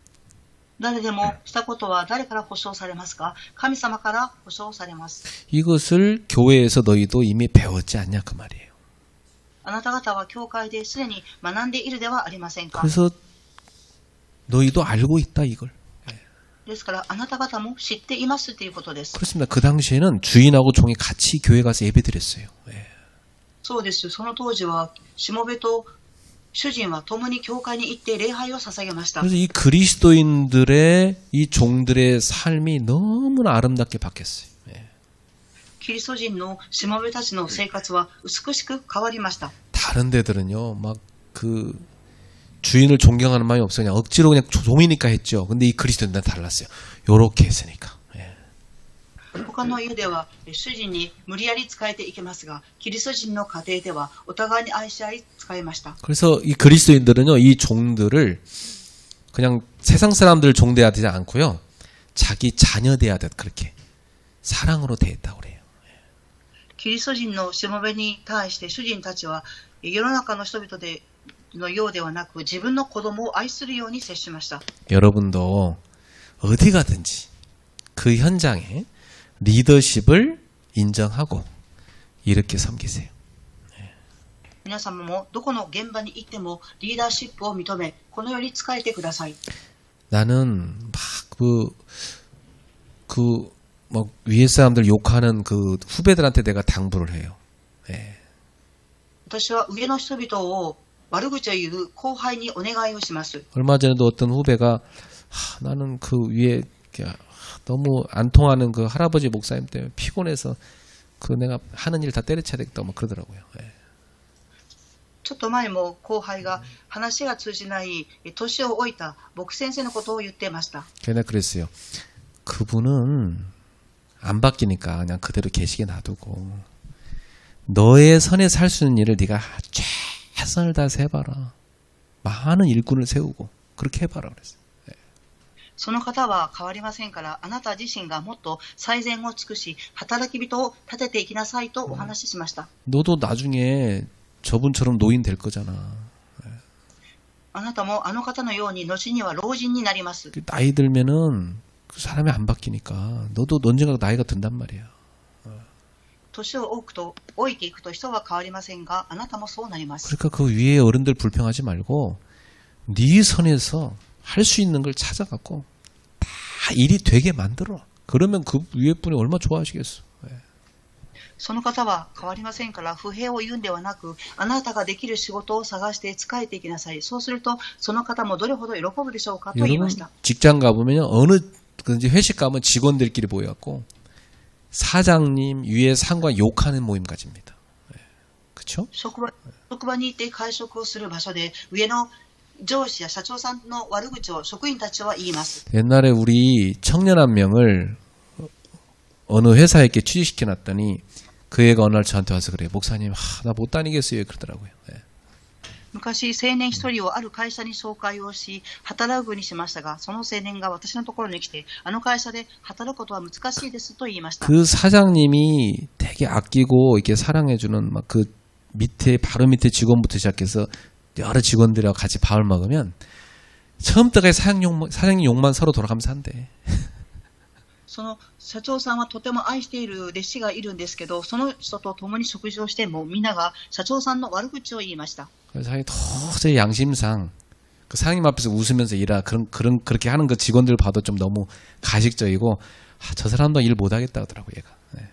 誰でもしたことは誰から保証されますか？神様から保証されます。 이것을 교회에서 너희도 이미 배웠지 않냐 그 말이에요. あなた方は教会ですでに学んでいるではありませんか？ 그래서 너희도 알고 있다 이걸. ですからあなた方も知っていますということです。 그렇습니다. 그 당시에는 주인하고 종이 같이 교회 가서 예배드렸어요. 예. そうです。その当時はしもべと主人は共に教会に行って礼拝を捧げました。 그래서 이 그리스도인들의 이 종들의 삶이 너무나 아름답게 바뀌었어요. 예. キリスト人のしもべたちの生活は美しく変わりました。 다른 데들은요, 막 그 주인을 존경하는 마음이 없어요. 그냥 억지로 그냥 종이니까 했죠. 근데 이 그리스도인들은 달랐어요. 요렇게 했으니까. 예. 他の家では主人に無理やり仕えていけますが、キリスト人の家庭ではお互いに愛し合い仕えました。 그래서 이 그리스도인들은요, 이 종들을 그냥 세상 사람들 종 대야 되지 않고요, 자기 자녀 대야 돼. 그렇게 사랑으로 대했다고 그래요. キリスト人のしもべに対して主人たちは世の中の人々のようではなく自分の子供を愛するように接しました。 여러분도 어디 가든지 그 현장에 리더십을 인정하고 이렇게 섬기세요. 皆様もどこの現場に行ってもリーダーシップを認め、このように仕えてください。 나는 막 위에 사람들 욕하는 그 후배들한테 내가 당부를 해요. 예. 私は上の人々を悪口を言う後輩にお願いをします。 얼마 전에도 어떤 후배가 나는 그 위에 너무 안 통하는 그 할아버지 목사님 때문에 피곤해서 그 내가 하는 일 다 때려쳐야 되겠다 막 그러더라고요. 예. ちょっと前も後輩が話が通じない年を置いた牧先生のことを言ってました。 그래서 그랬어요. 그분은 안 바뀌니까 그냥 그대로 계시게 놔두고 너의 선에 살 수 있는 일을 네가 최선을 다해서 해봐라. 많은 일꾼을 세우고 그렇게 해봐라 그랬어요. その方は変わりませんから、あなた自身がもっと最善を尽くし、働き人を立てていきなさいとお話ししました。 너도 나중에 저분처럼 노인 될 거잖아. あなたもあの方のように後には老人になります。 나이 들면은 그 사람이 안 바뀌니까 너도 언젠가 나이가 든단 말이야. 年を置いていくと人は変わりませんが、あなたもそうなります。 그러니까 그 위에 어른들 불평하지 말고 네 선에서 할 수 있는 걸 찾아갖고 다 일이 되게 만들어. 그러면 그 위에 분이 얼마나 좋아하시겠어. その方は変わりませんから、不平を言うんではなく、あなたができる仕事を探して仕えていきなさい。そうすると、その方もどれほど喜ぶでしょうかと言いました。 직장 가보면요, 어느 회식 가면 직원들끼리 모여갖고 사장님 위에 상관 욕하는 모임 가집니다. 그렇죠? 職場に行って会食をする場所で、上の上司や社長さんの悪口を職員たちは言います。 옛날에 우리 청년 한 명을 어느 회사에 이렇게 취직시켜놨더니 그 애가 어느 날 저한테 와서 그래요. 목사님, 나 못 다니겠어요. 그러더라고요. 네. 昔、青年一人をある会社に紹介をし、働くにしましたが、その青年が私のところに来て、あの会社で働くことは難しいですと言いました。 그 사장님이 되게 아끼고 이렇게 사랑해주는 막 그 바로 밑에 직원부터 시작해서 여러 직원들하고 같이 밥을 먹으면 처음부터 사장님 욕만 서로 돌아가면서 한대. その社長さんはとても愛している弟子がいるんですけど、その人と共に食事をしてもみんなが社長さんの悪口を言いました。 그래서 자기 도저히 양심상 그 사장님 앞에서 웃으면서 그렇게 하는 그 직원들 봐도 좀 너무 가식적이고, 저 사람도 일 못하겠다 하더라고 얘가. 네.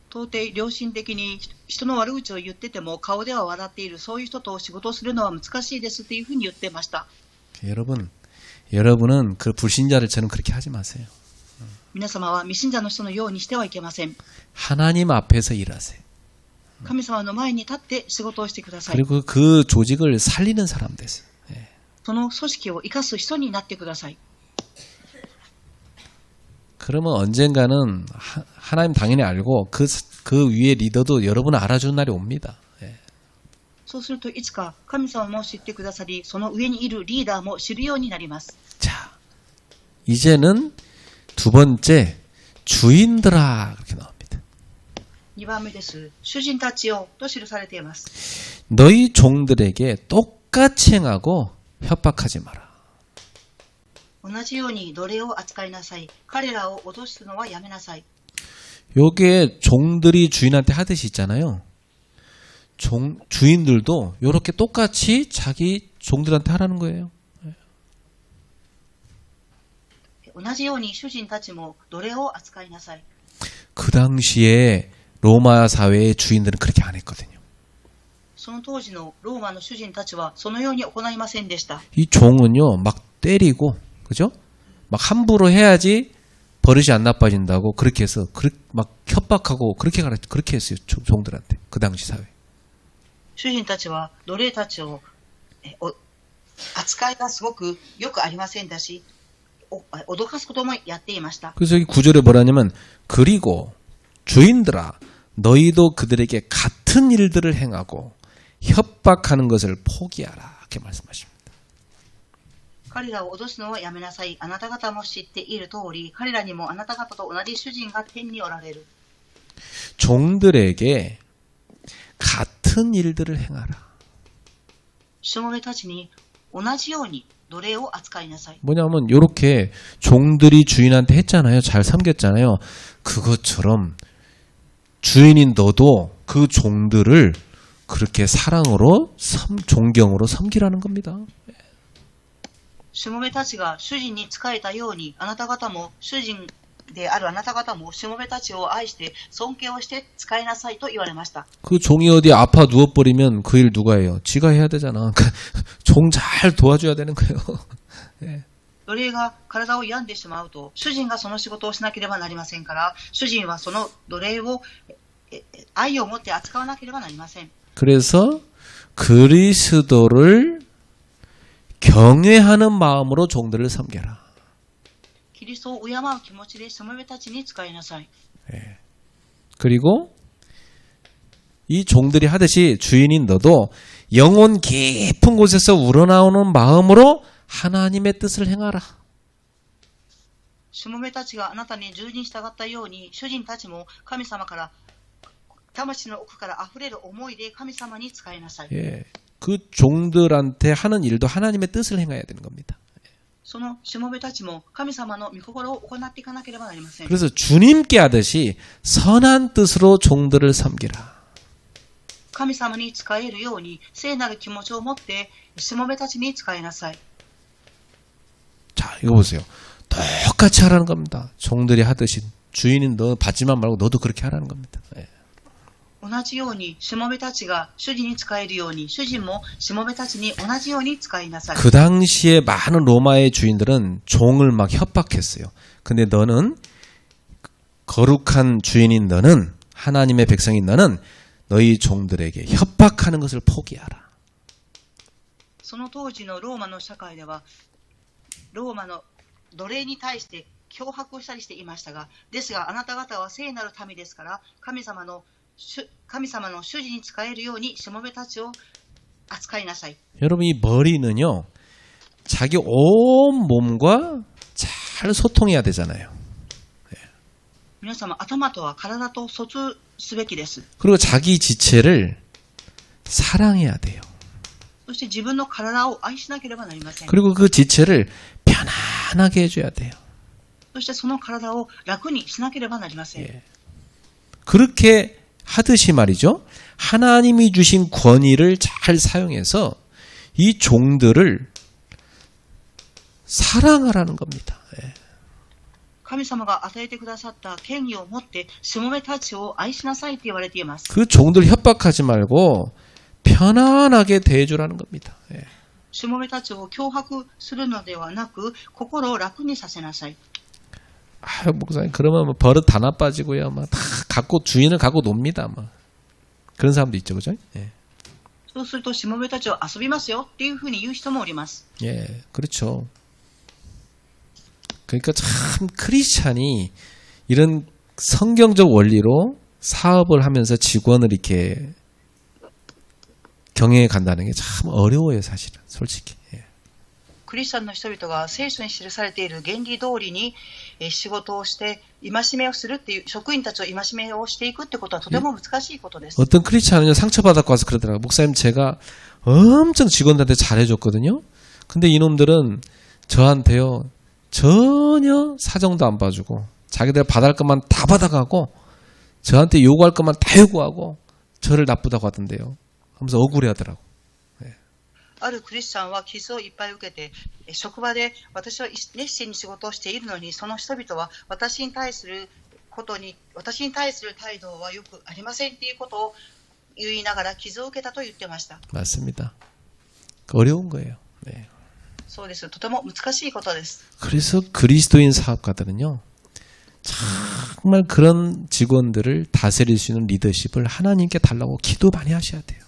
到底良心的に人の悪口を言ってても顔では笑っている、そういう人と仕事をするのは難しいですっていうふうに言ってました。 여러분은 그 불신자들처럼 그렇게 하지 마세요. 皆様は未信者の人のようにしてはいけません。 하나님 앞에서 일하세요. 神様の前に立って仕事をしてください。 그리고 그 조직을 살리는 사람 되세요. その組織を生かす人になってください。 그러면 언젠가는 하나님 당연히 알고 그 위에 리더도 여러분을 알아주는 날이 옵니다. そうするといつか神様も知ってくださり、その上にいるリーダーも知るようになります。 자, 이제는 두 번째 주인들아 그렇게 나옵니다. 2番目です。主人たちよと記されています。 너희 종들에게 똑같이 행하고 협박하지 마라. 同じように奴隷を扱いなさい。彼らを脅すのはやめなさい。 요게 종들이 주인한테 하듯이 있잖아요. 주인들도 이렇게 똑같이 자기 종들한테 하라는 거예요. 同じように主人たちも奴隷を扱いなさい。 그 당시에 로마 사회의 주인들은 그렇게 안 했거든요. その当時のローマの主人たちはそのように行いませんでした。 이 종은요, 막 때리고, 그죠? 막 함부로 해야지 버릇이 안 나빠진다고 그렇게 해서 막 협박하고 그렇게 했어요. 종들한테. 그 당시 사회. 主人たちは奴隷たちを扱いがすごくよくありませんだし、脅かすこともやっていました。 그래서 여기 구절에 뭐라냐면, 그리고 주인들아 너희도 그들에게 같은 일들을 행하고 협박하는 것을 포기하라. 이렇게 말씀하십니다. 彼らを脅すのはやめなさい。あなた方も知っている通り、彼らにもあなた方と同じ主人が天におられる。 종들에게 같은 일들을 행하라. しもべたちに同じように奴隷を扱いなさい。 뭐냐면 이렇게 종들이 주인한테 했잖아요. 잘 섬겼잖아요. 그것처럼 주인인 너도 그 종들을 그렇게 사랑으로 존경으로 섬기라는 겁니다. しもべたちが主人に仕えたように、あなた方も主人であるあなた方もしもべたちを愛して尊敬をして仕えなさいと言われました。 그 종이 어디 아파 누워버리면 그 일 누가 해요? 지가 해야 되잖아. 종 잘 도와줘야 되는 거예요. 네. 奴隷が体を病んでしまうと、主人がその仕事をしなければなりませんから、主人はその奴隷を愛を持って扱わなければなりません。 그래서 그리스도를 경외하는 마음으로 종들을 섬겨라. キリストを敬う気持ちでしもべたちに仕えなさい。 그리고 이 종들이 하듯이 주인인 너도 영혼 깊은 곳에서 우러나오는 마음으로 하나님의 뜻을 행하라. しもべたちがあなたに従に従ったように、主人たちも神様から魂の奥から溢れる思いで神様に仕えなさい。 예, 그 종들한테 하는 일도 하나님의 뜻을 행해야 되는 겁니다. そのしもべたちも神様の御心を行っていかなければなりません。 그래서 주님께 하듯이 선한 뜻으로 종들을 섬기라. 神様に仕えるように聖なる気持ちを持ってしもべたちに仕えなさい。 자, 이거 보세요. 똑같이 하라는 겁니다. 종들이 하듯이. 주인은 너 받지만 말고 너도 그렇게 하라는 겁니다. 예. 同じようにしもべたちが主人に仕えるように、主人もしもべたちに同じように仕えなさい。 그 당시에 많은 로마의 주인들은 종을 막 협박했어요. 근데 너는 거룩한 주인인 너는 하나님의 백성인 너는 너희 종들에게 협박하는 것을 포기하라. その当時のローマの社会では、ローマの奴隷に対して脅迫をしたりしていましたが、ですがあなた方は聖なる民ですから、神様の主人に仕えるようにしもべたちを扱いなさい。 여러분 이 머리는요. 자기 온 몸과 잘 소통해야 되잖아요. 皆様、頭とは体と疎通すべきです。 그리고 자기 지체를 사랑해야 돼요. そそして自分の体を愛しなければなりません。 그리고 그 지체를 편안하게 해줘야 돼요. そしてその体を楽にしなければなりません。 예. 그렇게 하듯이 말이죠. 하나님이 주신 권위를 잘 사용해서 이 종들을 사랑하라는 겁니다. 예. 神様が与えてくださった権威を持ってしもべたちを愛しなさいって言われています。 그 종들 협박하지 말고 편안하게 대해주라는 겁니다. 예. しもべたちを脅迫するのではなく心を楽にさせなさい。 아유, 목사님, 그러면 뭐 버릇 다 나빠지고요. 막 다 갖고, 주인을 갖고 놉니다. 막. 그런 사람도 있죠, 그죠? 예. そうするとしもべたちを遊びますよっていうふうに言う人もおります。 예, 그렇죠. 그러니까 참 크리스찬이 이런 성경적 원리로 사업을 하면서 직원을 이렇게 경영해 간다는 게 참 어려워요, 사실은. 솔직히. 예. クリスチャンの人々が聖書に記されている原理通りに仕事をして戒めをするっていう職員たちを戒めをしていくってことはとても難しいことです。 어떤 크리스찬은요, 상처받았고 와서 그러더라고요. 목사님, 제가 엄청 직원들한테 잘해줬거든요. 근데 이놈들은 저한테요, 전혀 사정도 안 봐주고, 자기들 받을 것만 다 받아가고, 저한테 요구할 것만 다 요구하고, 저를 나쁘다고 하던데요. 하면서 억울해 하더라고. あるクリスチャンは傷をいっぱい受けて職場で私は熱心に仕事をしているのにその人々は私に対する態度はよくありませんっていうことを言いながら傷を受けたと言ってました。 맞습니다. 어려운 거예요. 네. そうです。とても難しいことです。 그래서 그리스도인 사업가들은요, 정말 그런 직원들을 다스릴 수 있는 리더십을 하나님께 달라고 기도 많이 하셔야 돼요.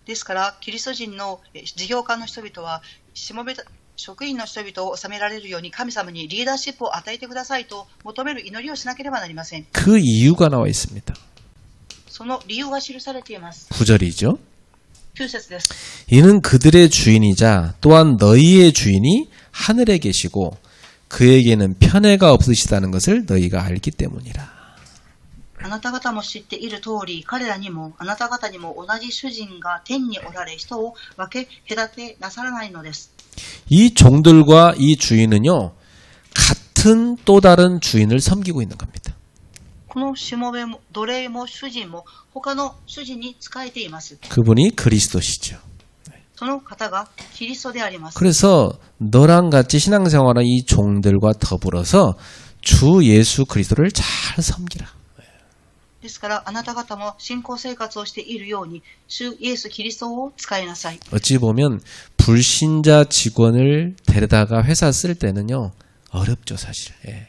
ですからキリスト人の事業家の人々は職員の人々を治められるように神様にリーダーシップを与えてくださいと求める祈りをしなければなりません。 그 이유가 나와 있습니다. その理由が記されています。 9절이죠. 9節です。 이는 그들의 주인이자 또한 너희의 주인이 하늘에 계시고 그에게는 편애가 없으시다는 것을 너희가 알기 때문이라. あなた方も知っている通り、彼らにもあなた方にも同じ主人が天におられ、人を分け隔てなさらないのです。 이 종들과 이 주인은요, 같은 또 다른 주인을 섬기고 있는 겁니다. このしもべも奴隷も主人も他の主人に仕えています。 그분이 그리스도시죠. その方がキリストであります。 그래서 너랑 같이 신앙생활한 이 종들과 더불어서 주 예수 그리스도를 잘 섬기라. ですからあなた方も信仰生活をしているように主イエス・キリストを使いなさい。 어찌 보면 불신자 직원을 데려다가 회사 쓸 때는요, 어렵죠, 사실. 예.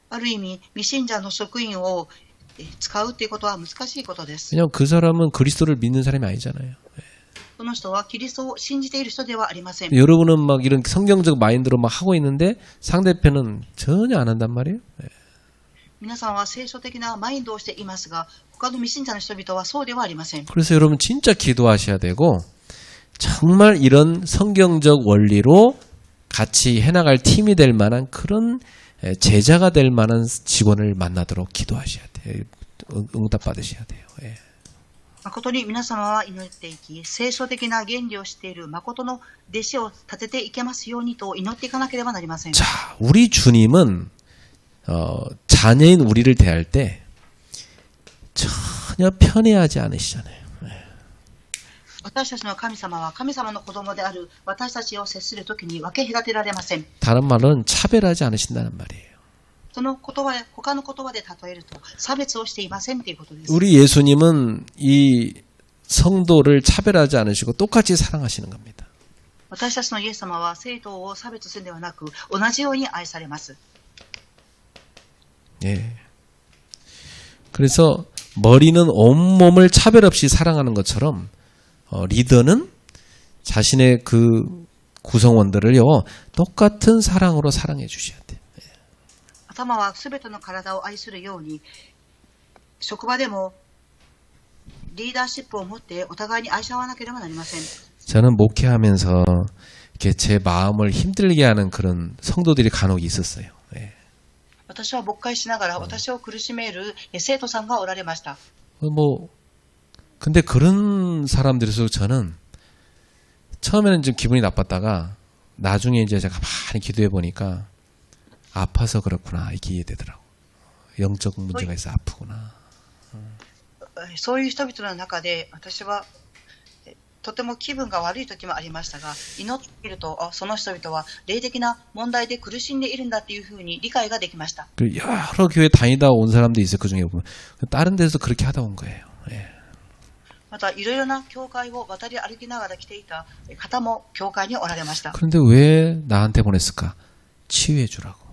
ある意味未信者の職員を使うということは難しいことです。 왜냐면 그 사람은 그리스도를 믿는 사람이 아니잖아요. 예. その人はキリストを信じている人ではありません。 여러분은 막 이런 성경적 마인드로 막 하고 있는데 상대편은 전혀 안 한단 말이에요. 예. 皆さんは聖書的なマインドをしていますが、他の未信者の人々はそうではありません。 그래서 여러분 진짜 기도하셔야 되고 정말 이런 성경적 원리로 같이 해나갈 팀이 될 만한 그런 제자가 될 만한 직원을 만나도록 기도하셔야 돼요. 응답 받으셔야 돼요. 예. 誠に皆様は祈っていき、聖書的な原理をしている誠の弟子を立てていけますようにと祈っていかなければなりません。 자, 우리 주님은 자녀인 우리를 대할 때 전혀 편애하지 않으시잖아요. 私たちの神様は神様の子供である私たちを接するときに分け隔てられません。 다른 말은 차별하지 않으신다는 말이에요. その言葉で他の言葉で例えると差別をしていませんということです。 우리 예수님은 이 성도를 차별하지 않으시고 똑같이 사랑하시는 겁니다. 私たちのイエス様は生徒を差別するのではなく同じように愛されます。 예. 그래서 머리는 온몸을 차별 없이 사랑하는 것처럼 리더는 자신의 그 구성원들을요, 똑같은 사랑으로 사랑해 주셔야 돼요. 頭はすべての体を愛するように、職場でもリーダーシップを持ってお互いに愛し合わなければなりません。 저는 목회하면서 이렇게 제 마음을 힘들게 하는 그런 성도들이 간혹 있었어요. 예. 私は牧会しながら私を苦しめる生徒さんがおられました。 근데 그런 사람들에서 저는 처음에는 좀 기분이 나빴다가 나중에 이제 제가 많이 기도해 보니까 아파서 그렇구나 이게 이해되더라고. 영적 문제가 있어 아프구나. そういう人々の中で私はとても気分が悪い時もありましたが、祈っているとその人々は霊的な問題で苦しんでいるんだというふうに理解ができました。 여러 교회 다니다 온 사람도 있어요. 그 중에 보면 다른 데서 그렇게 하다 온 거예요. 예. またいろいろな教会を渡り歩きながら来ていた方も教会におられました。 그런데 왜 나한테 보냈을까? 치유해 주라고.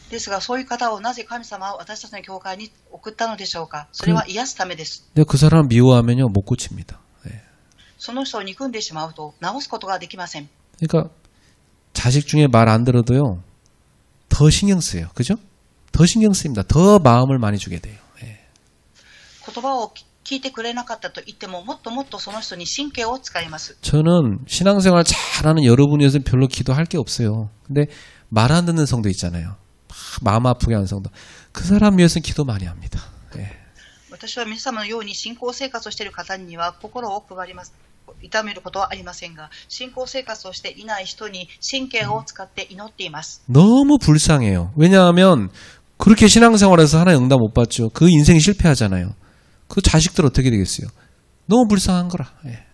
ですがそういう方をなぜ神様は私たちの教会に送ったのでしょうか。それは癒すためです。 근데 그 사람 미워하면요 못 고칩니다. 예. その人を憎んでしまうと治すことができません。 그러니까 자식 중에 말 안 들어도요 더 신경 쓰여요. 그죠? 더 신경 쓰입니다. 더 마음을 많이 주게 돼요. 예. 言葉を聞いてくれなかったと言ってももっともっとその人に神経を使います。 저는 신앙생활 잘하는 여러분이어서 별로 기도할 게 없어요. 근데 말 안 듣는 성도 있잖아요. 마음 아프게 하는 성도. 그 사람 위해서는 기도 많이 합니다. 예. 私は皆様のように信仰生活をしている方には心を配ります。痛めることはありませんが、信仰生活をしていない人に神経を使って祈っています。 너무 불쌍해요. 왜냐하면 그렇게 신앙생활에서 하나님 응답 못 받죠. 그 인생이 실패하잖아요. 그 자식들 어떻게 되겠어요? 너무 불쌍한 거라. 예.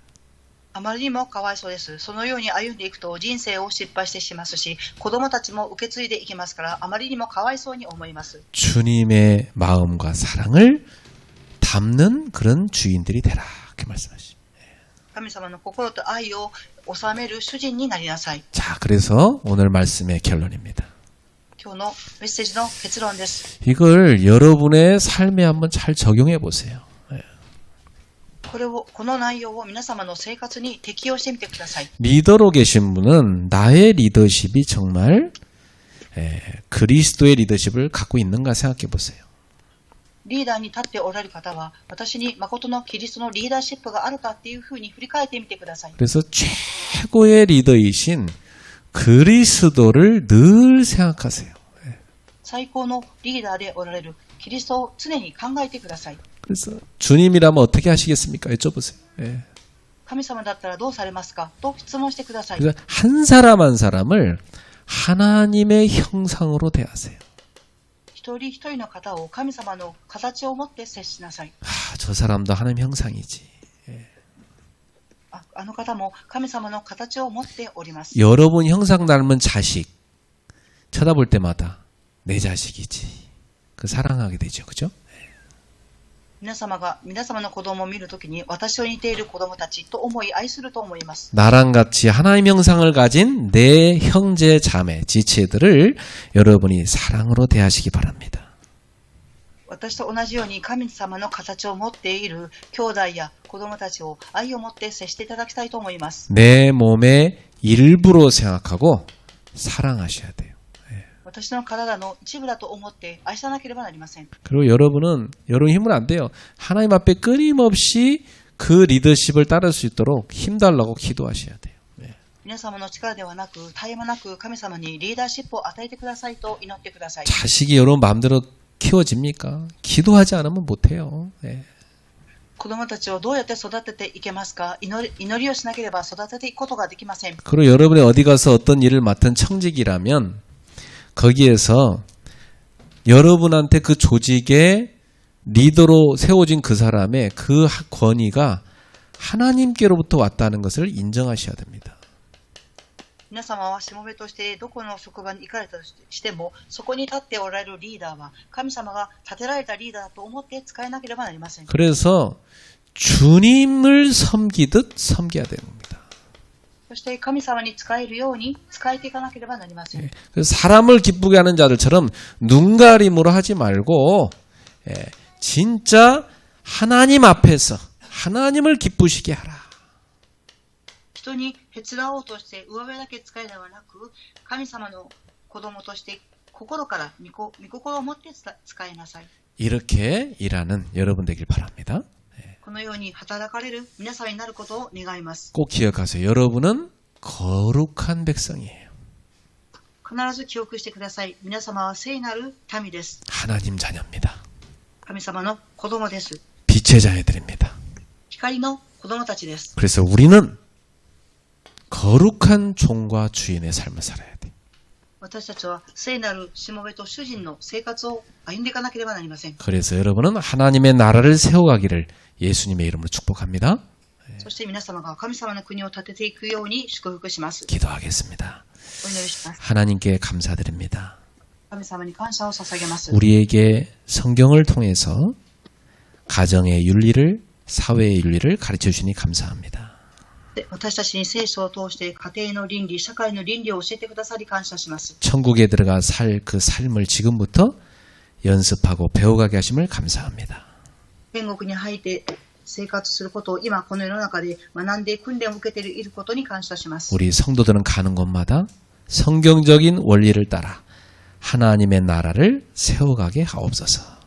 あまりにもかわいそうです。そのように歩んでいくと人生を失敗してしますし、子供たちも受け継いでいきますから、あまりにもかわいそうに思います。 주님의 마음과 사랑을 담는 그런 주인들이 되라. 이렇게 말씀하시죠. 神様の心と愛を収める主人になりなさい。 자, 그래서 오늘 말씀의 결론입니다. 今日のメッセージの結論です。 이걸 여러분의 삶에 한번 잘 적용해 보세요. この内容を皆様の生活に適用してみてください。 리더로 계신 분은 나의 리더십이 정말 그리스도의 리더십을 갖고 있는가 생각해 보세요. リーダーに立っておられる方は、私に誠のキリストのリーダーシップがあるかっていうふうに振り返ってみてください。 그래서 최고의 리더이신 그리스도를 늘 생각하세요. 最高のリーダーでおられるキリストを常に考えてください。 그래서 주님이라면 어떻게 하시겠습니까? 여쭤보세요. 예. 神様だったらどうされますかと質問してください。 그래서 한 사람 한 사람을 하나님의 형상으로 대하세요. 一人一人の方を神様の形を持って接しなさい。 저 사람도 하나님 형상이지. あの方も神様の形を持っております。 여러분 형상 닮은 자식 쳐다볼 때마다 내 자식이지. 그 사랑하게 되죠. 그죠? 皆様の子供を見るときに私を似ている子供たちと思い愛すると思います。 나랑 같이 하나님 형상을 가진 내 형제 자매 지체들을 여러분이 사랑으로 대하시기 바랍니다. 私と同じように神様の形を持っている兄弟や子供たちを愛を持って接していただきたいと思います。 내 몸의 일부로 생각하고 사랑하셔야 돼요. 私の体の一部だと思って愛さなければなりません。 그리고 여러분 힘은 안 돼요. 하나님 앞에 끊임없이 그 리더십을 따를 수 있도록 힘달라고 기도하셔야 돼요. 皆様の力ではなく絶え間なく神様にリーダーシップを与えてくださいと祈ってください。 자식이 여러분 마음대로 키워집니까? 기도하지 않으면 못해요. 子供たちをどうやって育てていけますか。祈りをしなければ育てていくことができません。 그리고 여러분이 어디 가서 어떤 일을 맡은 청직이라면 거기에서 여러분한테 그 조직의 리더로 세워진 그 사람의 그 권위가 하나님께로부터 왔다는 것을 인정하셔야 됩니다. 皆様はしもべとしてどこの職場に行かれたとしても、そこに立っておられるリーダーは神様が立てられたリーダーだと思って使えなければなりません。 그래서 주님을 섬기듯 섬겨야 되는 겁니다. そして神様に仕えるように仕えていかなければなりません。 그래서 사람을 기쁘게 하는 자들처럼 눈가림으로 하지 말고 진짜 하나님 앞에서 하나님을 기쁘시게 하라. 人にへつらおうとして上辺だけ使えではなく、神様の子供として心から御心を持って使いなさい。 이렇게 일하는 여러분 되길 바랍니다. このように働かれる皆さんになることを願います。 꼭 기억하세요. 여러분은 거룩한 백성이에요. 必ず記憶してください。皆様は聖なる民です。 하나님 자녀입니다. 神様の子供です。 빛의 자녀들입니다. 光の子供たちです。 그래서 우리는 거룩한 종과 주인의 삶을 살아야 돼. 私たちは聖なるしもべと主人の生活を歩んでいかなければなりません。 그래서 여러분은 하나님의 나라를 세워가기를 예수님의 이름으로 축복합니다. そして皆様が神様の国を建てていくように祝福します。 기도하겠습니다. お祈りします。 하나님께 감사드립니다. 神様に感謝を捧げます。 우리에게 성경을 통해서 가정의 윤리를, 사회의 윤리를 가르쳐 주시니 감사합니다. で私たちに聖書を通して家庭の倫理、社会の倫理を教えてくださり感謝します。 천국에 들어가 살 그 삶을 지금부터 연습하고 배워가게 하심을 감사합니다. 天国に入って生活することを今この世の中で学んで訓練を受けていることに感謝します。 우리 성도들은 가는 곳마다 성경적인 원리를 따라 하나님의 나라를 세워가게 하옵소서.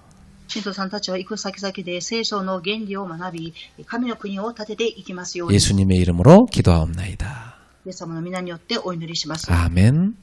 信徒さんたちは行く先々で聖書の原理を学び、神の国を建てていきますように。 예수님의 이름으로 기도하옵나이다. イエス様の皆によってお祈りします。 아멘. アーメン。